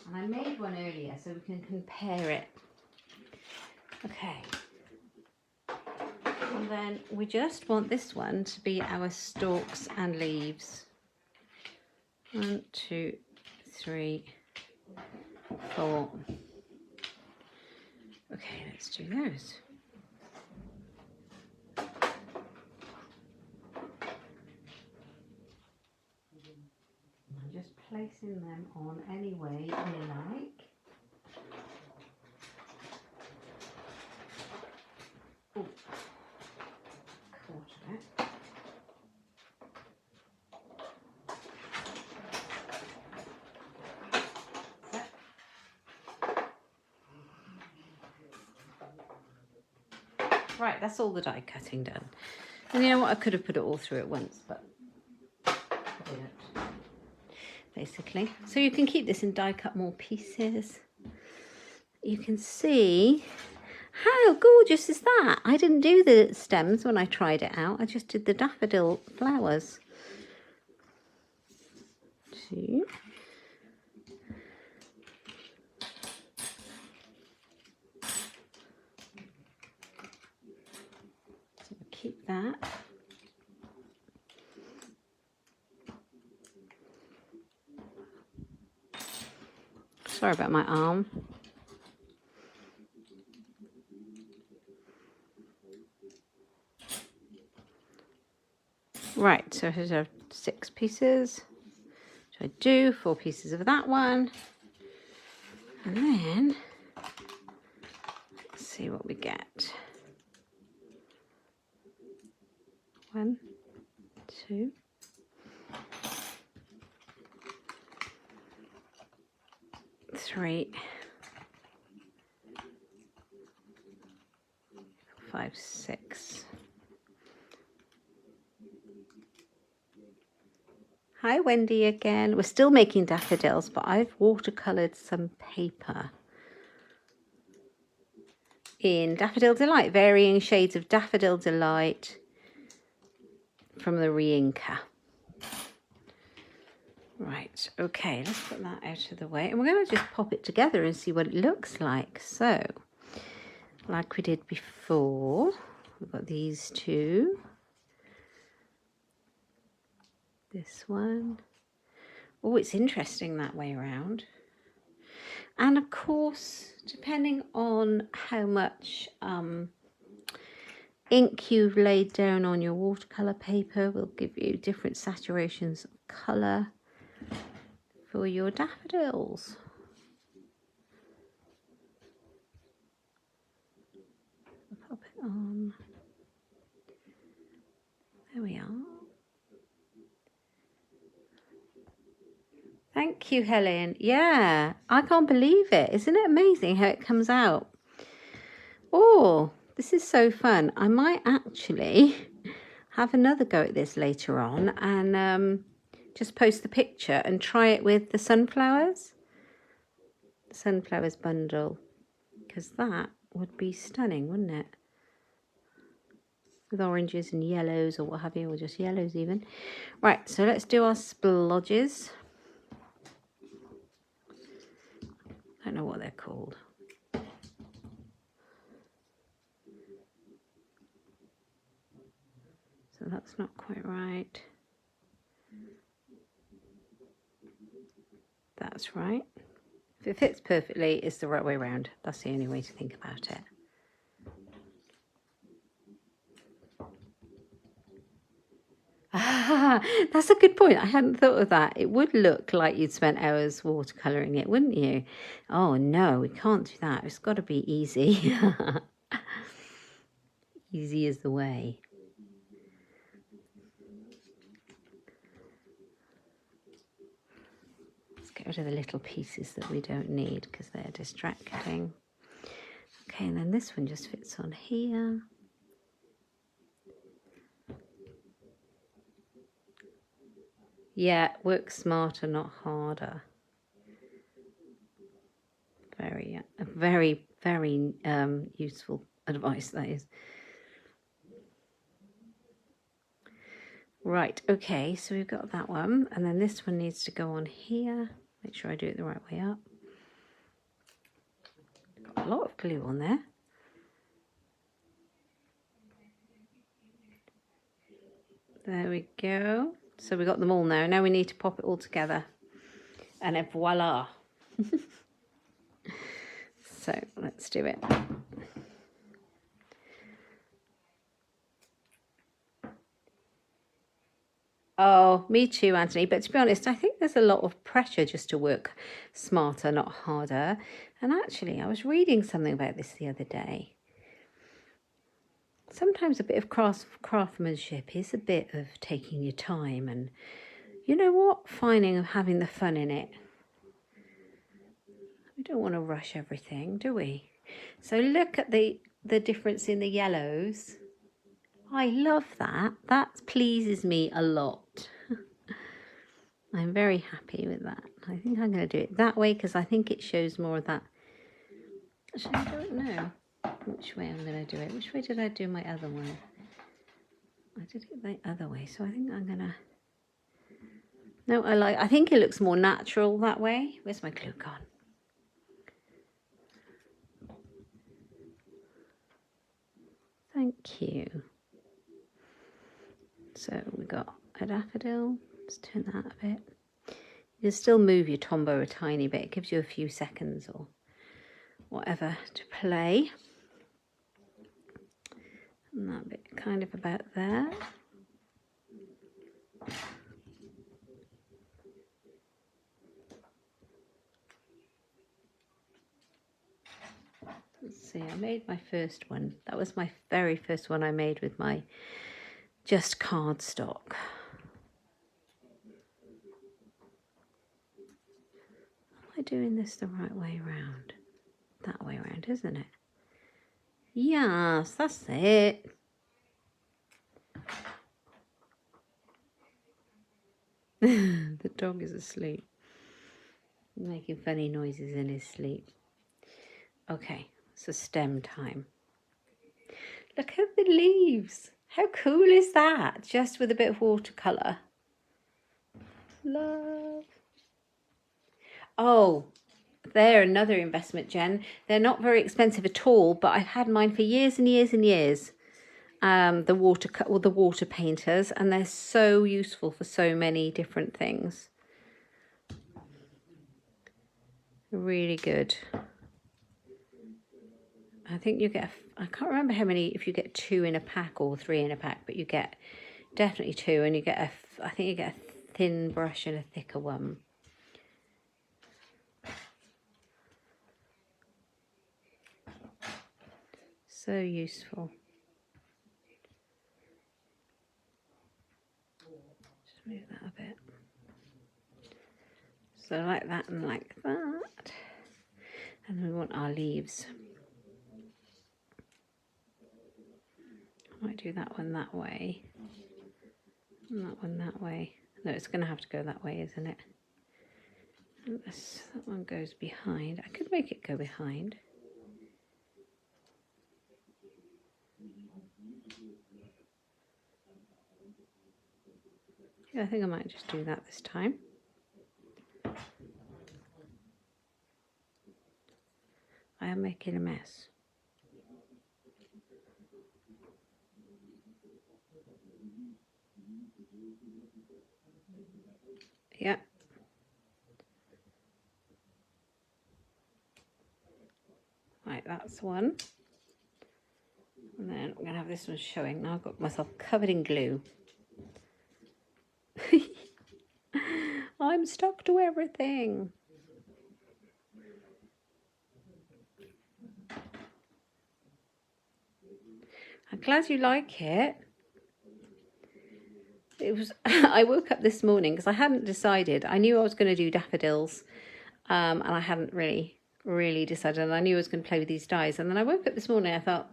And I made one earlier so we can compare it. Okay. And then we just want this one to be our stalks and leaves. 1, 2, 3, 4. Okay, let's do those. I'm just placing them on any way you like. Oh, caught it. Right, that's all the die cutting done. And you know what, I could have put it all through at once, but I didn't. Basically. So you can keep this and die cut more pieces. You can see how gorgeous is that? I didn't do the stems when I tried it out. I just did the daffodil flowers. 2. So keep that. Sorry about my arm. Right, so here's our 6 pieces. So I do 4 pieces of that one. And then let's see what we get. 1, 2. 3, 5, 6. Hi Wendy again. We're still making daffodils, but I've watercolored some paper in Daffodil Delight, varying shades of Daffodil Delight from the Re-Inker. Right, okay, let's put that out of the way. And we're going to just pop it together and see what it looks like. So, like we did before, we've got these two. This one. Oh, it's interesting that way around. And of course, depending on how much ink you've laid down on your watercolour paper, will give you different saturations of colour for your daffodils. Pop it on. There we are. Thank you, Helen. Yeah, I can't believe it. Isn't it amazing how it comes out? Oh, this is so fun. I might actually have another go at this later on and just post the picture and try it with the sunflowers. The sunflowers bundle. Because that would be stunning, wouldn't it? With oranges and yellows or what have you, or just yellows even. Right, so let's do our splodges. I don't know what they're called. So that's not quite right. That's right. If it fits perfectly, it's the right way around. That's the only way to think about it. Ah, that's a good point. I hadn't thought of that. It would look like you'd spent hours watercolouring it, wouldn't you? Oh, no, we can't do that. It's got to be easy. Easy is the way. Let's get rid of the little pieces that we don't need because they're distracting. Okay, and then this one just fits on here. Yeah, work smarter, not harder. Very, very useful advice, that is. Right, okay, so we've got that one, and then this one needs to go on here. Make sure I do it the right way up. Got a lot of glue on there. There we go. So we got them all now. Now we need to pop it all together. And then voila. So let's do it. Oh, me too, Anthony. But to be honest, I think there's a lot of pressure just to work smarter, not harder. And actually, I was reading something about this the other day. Sometimes a bit of craftsmanship is a bit of taking your time and, you know what, finding of having the fun in it. We don't want to rush everything, do we? So look at the difference in the yellows. I love that. That pleases me a lot. I'm very happy with that. I think I'm going to do it that way because I think it shows more of that. Actually, I don't know which way I'm going to do it. Which way did I do my other one? I did it the other way, so I think I'm going to... No, I think it looks more natural that way. Where's my glue gone? Thank you. So we got a daffodil. Let's turn that a bit. You can still move your Tombow a tiny bit. It gives you a few seconds or whatever to play. And that bit kind of about there. Let's see, I made my first one. That was my very first one I made with my just cardstock. Am I doing this the right way around? That way around, isn't it? Yes, that's it. The dog is asleep. Making funny noises in his sleep. Okay, So stem time. Look at the leaves. How cool is that? Just with a bit of watercolour. Love. Oh, they're another investment, Jen. They're not very expensive at all, but I've had mine for years and years and years. The water painters, and they're so useful for so many different things. Really good. I think you get, I can't remember how many, if you get 2 in a pack or 3 in a pack, but you get definitely 2, and you get I think you get a thin brush and a thicker one. So useful. Just move that a bit. So like that and like that. And then we want our leaves. I might do that one that way. And that one that way. No, it's going to have to go that way, isn't it? Unless that one goes behind. I could make it go behind. Yeah, I think I might just do that this time. I am making a mess. Yeah. Right, that's one. And then I'm going to have this one showing. Now I've got myself covered in glue. I'm stuck to everything. I'm glad you like it. It was. I woke up this morning because I hadn't decided. I knew I was going to do daffodils, and I hadn't really decided. And I knew I was going to play with these dies. And then I woke up this morning. I thought,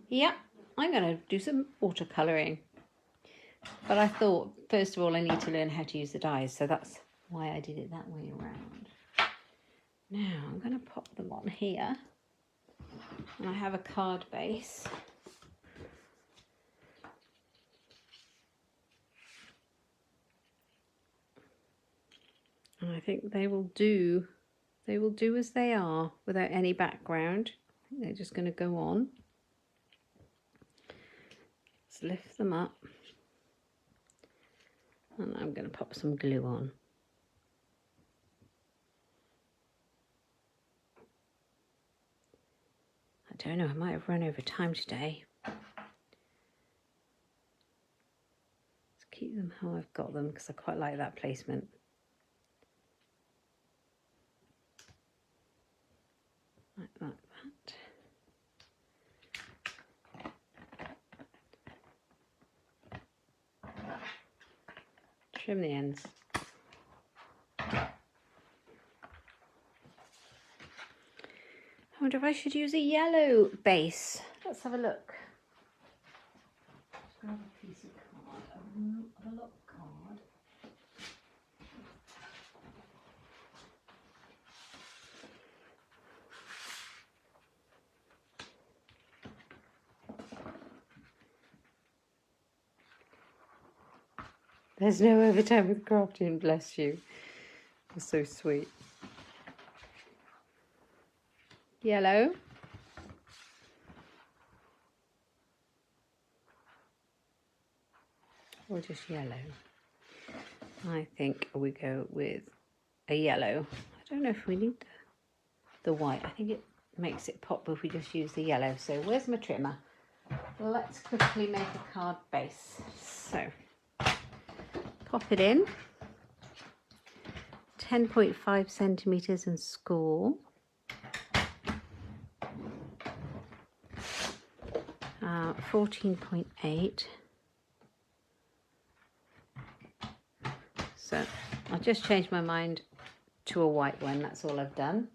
yeah, I'm going to do some watercolouring. But I thought, first of all, I need to learn how to use the dies. So that's why I did it that way around. Now I'm going to pop them on here. And I have a card base. And I think they will do as they are without any background. I think they're just going to go on. Let's lift them up. And I'm going to pop some glue on. I don't know, I might have run over time today. Let's keep them how I've got them because I quite like that placement. Like that. Trim the ends. I wonder if I should use a yellow base. Let's have a look. Grab a piece of card, a look card. There's no overtime with crafting, bless you. You're so sweet. Yellow. Or just yellow. I think we go with a yellow. I don't know if we need the white. I think it makes it pop if we just use the yellow. So where's my trimmer? Let's quickly make a card base. So pop it in. 10.5 centimetres and score. 14.8. So I'll just change my mind to a white one. That's all I've done.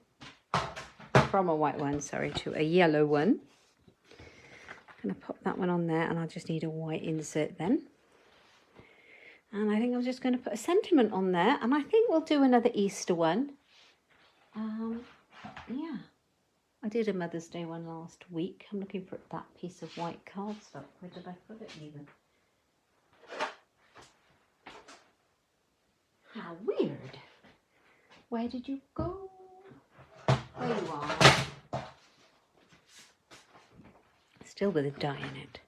From a white one, sorry, to a yellow one. I'm going to pop that one on there, and I'll just need a white insert then. And I think I'm just going to put a sentiment on there, and I think we'll do another Easter one. Yeah, I did a Mother's Day one last week. I'm looking for that piece of white cardstock. Where did I put it even? How weird. Where did you go? There you are. Still with a die in it.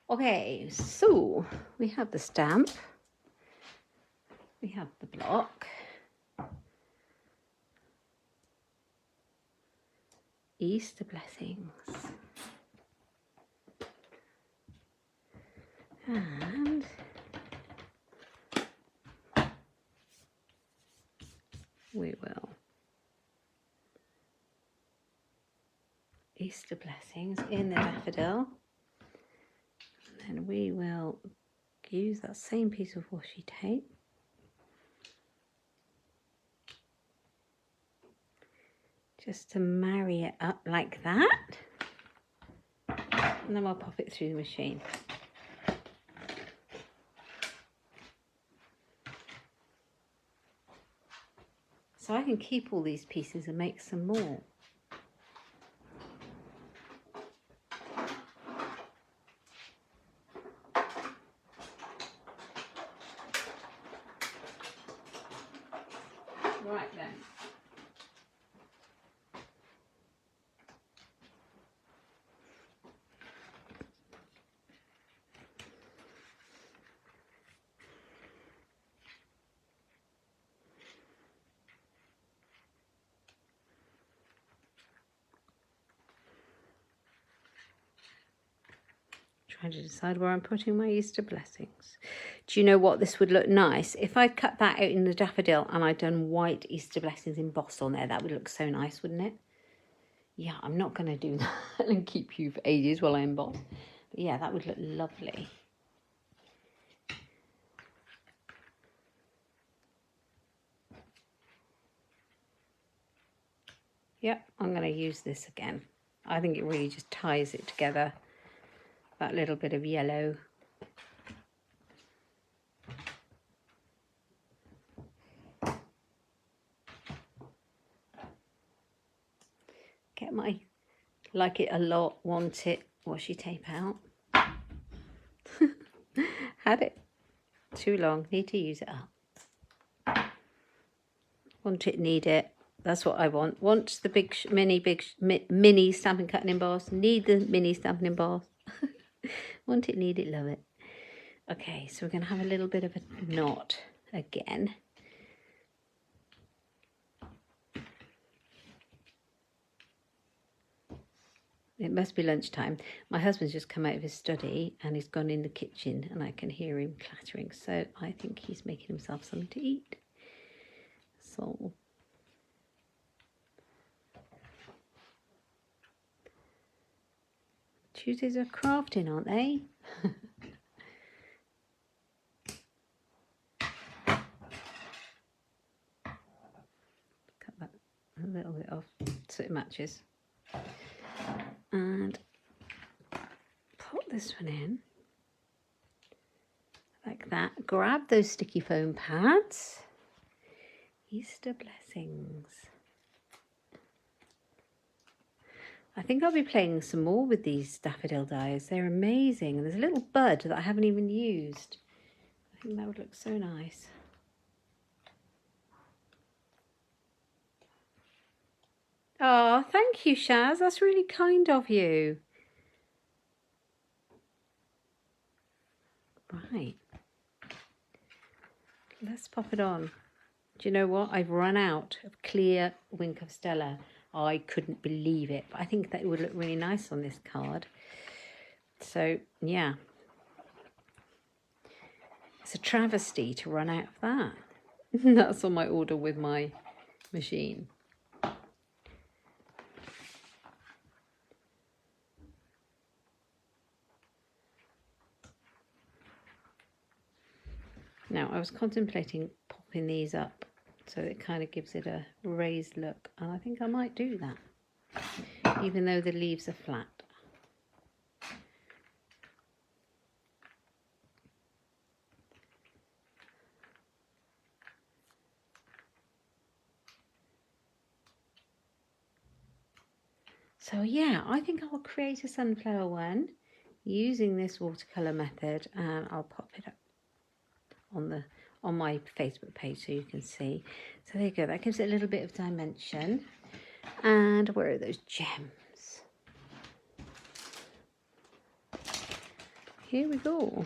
Okay, so we have the stamp. We have the block. Easter blessings. And we will Easter blessings in the daffodil. And then we will use that same piece of washi tape just to marry it up like that. And then we'll pop it through the machine. So I can keep all these pieces and make some more. Right then. Trying to decide where I'm putting my Easter blessings. Do you know what? This would look nice if I'd cut that out in the daffodil and I'd done white Easter blessings embossed on there. That would look so nice, wouldn't it? Yeah, I'm not going to do that and keep you for ages while I emboss. But yeah, that would look lovely. Yep, I'm going to use this again. I think it really just ties it together. That little bit of yellow. Get my like it a lot, want it, washi tape out. Had it too long, need to use it up. Want it, need it. That's what I want. Want the big, mini Stampin' Cut and Emboss. Need the mini Stampin' Emboss. Want it, need it, love it. Okay, so we're going to have a little bit of a knot again. It must be lunchtime. My husband's just come out of his study and he's gone in the kitchen and I can hear him clattering. So I think he's making himself something to eat. So Tuesdays are crafting, aren't they? Cut that a little bit off so it matches. And put this one in like that. Grab those sticky foam pads. Easter blessings. I think I'll be playing some more with these daffodil dies. They're amazing. And there's a little bud that I haven't even used. I think that would look so nice. Oh, thank you, Shaz. That's really kind of you. Right. Let's pop it on. Do you know what? I've run out of clear Wink of Stella. I couldn't believe it. But I think that it would look really nice on this card. So, yeah. It's a travesty to run out of that. That's on my order with my machine. Now, I was contemplating popping these up so it kind of gives it a raised look. And I think I might do that, even though the leaves are flat. So yeah, I think I'll create a sunflower one using this watercolour method, and I'll pop it up on my Facebook page so you can see. So there you go, that gives it a little bit of dimension. And where are those gems? Here we go.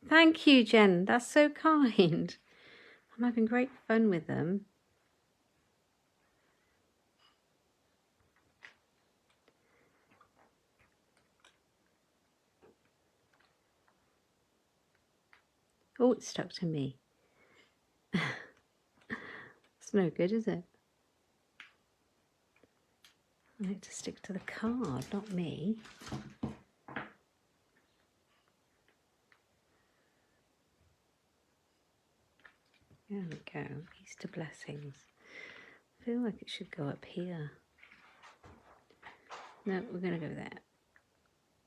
Thank you, Jen, that's so kind. I'm having great fun with them. Oh, it's stuck to me. It's no good, is it? I need to stick to the card, not me. There we go. Easter blessings. I feel like it should go up here. No, we're going to go there.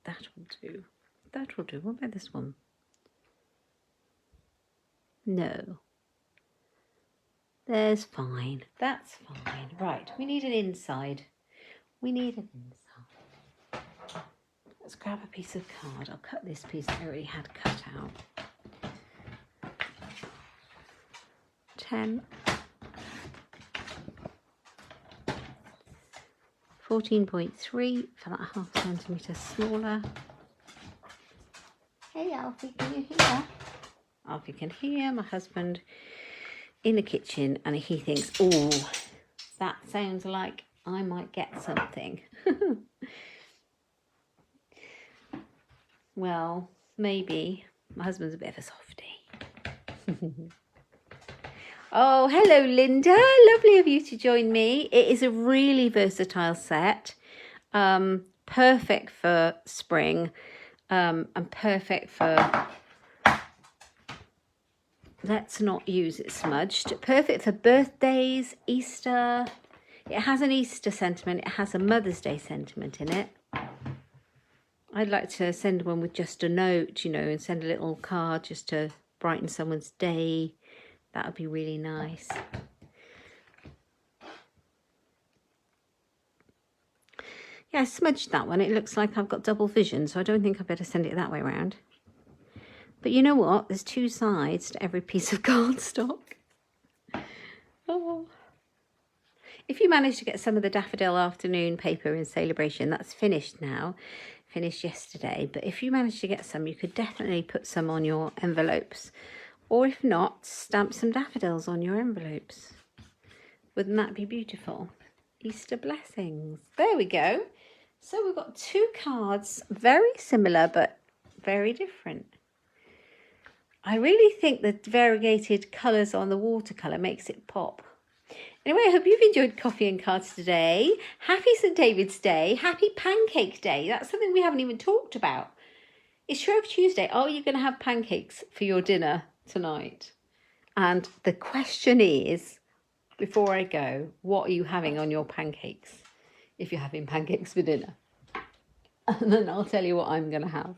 That will do. That will do. What about this one? No. There's fine. That's fine. Right, we need an inside. We need an inside. Let's grab a piece of card. I'll cut this piece I already had cut out. 10. 14.3 for that ½ centimetre smaller. Hey Alfie, can you hear? Alfie can hear my husband in the kitchen, and he thinks, oh, that sounds like I might get something. Well, maybe. My husband's a bit of a softie. Oh, hello, Linda. Lovely of you to join me. It is a really versatile set. Perfect for spring, and perfect for, let's not use it smudged. Perfect for birthdays, Easter. It has an Easter sentiment. It has a Mother's Day sentiment in it. I'd like to send one with just a note, you know, and send a little card just to brighten someone's day. That would be really nice. Yeah, I smudged that one. It looks like I've got double vision, so I don't think I better send it that way around. But you know what? There's two sides to every piece of cardstock. Oh. If you manage to get some of the Daffodil Afternoon paper in Celebration, that's finished now. Finished yesterday. But if you manage to get some, you could definitely put some on your envelopes. Or if not, stamp some daffodils on your envelopes. Wouldn't that be beautiful? Easter blessings. There we go. So we've got two cards, very similar but very different. I really think the variegated colours on the watercolour makes it pop. Anyway, I hope you've enjoyed Coffee and Cards today. Happy St. David's Day. Happy Pancake Day. That's something we haven't even talked about. It's Shrove Tuesday. Are you going to have pancakes for your dinner tonight? And the question is, before I go, what are you having on your pancakes if you're having pancakes for dinner? And then I'll tell you what I'm going to have.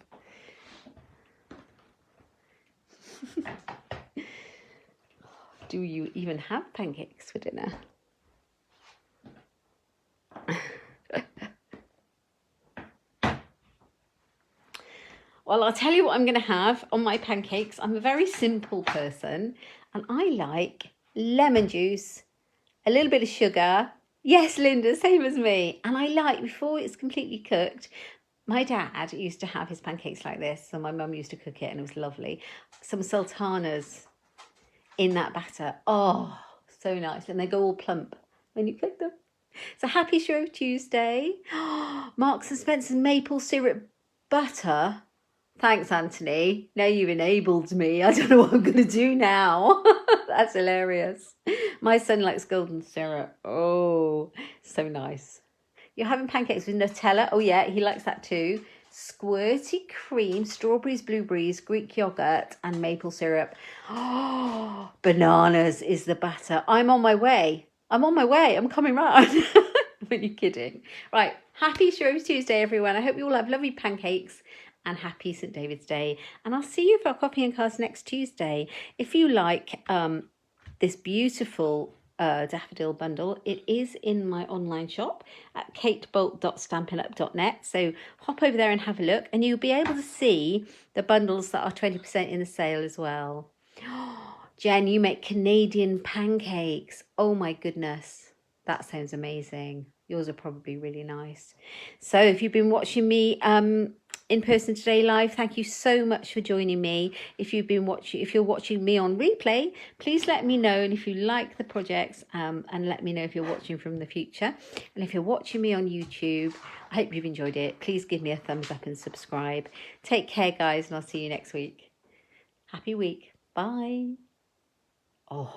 Do you even have pancakes for dinner? Well, I'll tell you what I'm going to have on my pancakes. I'm a very simple person, and I like lemon juice, a little bit of sugar. Yes, Linda, same as me. And I like, before it's completely cooked, my dad used to have his pancakes like this, and my mum used to cook it, and it was lovely. Some sultanas in that batter. Oh, so nice. And they go all plump when you cook them. So happy Shrove Tuesday. Marks and Spencer's maple syrup butter. Thanks, Anthony. Now you've enabled me. I don't know what I'm going to do now. That's hilarious. My son likes golden syrup. Oh, so nice. You're having pancakes with Nutella. Oh, yeah, he likes that too. Squirty cream, strawberries, blueberries, Greek yogurt, and maple syrup. Oh, bananas is the batter. I'm on my way. I'm coming round. Are you kidding? Right. Happy Shrove Tuesday, everyone. I hope you all have lovely pancakes and happy St. David's Day. And I'll see you for our Coffee and Cards next Tuesday. If you like this beautiful daffodil bundle, it is in my online shop at katebolt.stampinup.net. So hop over there and have a look, and you'll be able to see the bundles that are 20% in the sale as well. Jen, you make Canadian pancakes. Oh my goodness. That sounds amazing. Yours are probably really nice. So if you've been watching me in person today live, thank you so much for joining me. If you're watching me on replay, please let me know, and if you like the projects, and let me know if you're watching from the future. And if you're watching me on YouTube, I hope you've enjoyed it. Please give me a thumbs up and subscribe. Take care, guys, and I'll see you next week. Happy week. Bye. Oh.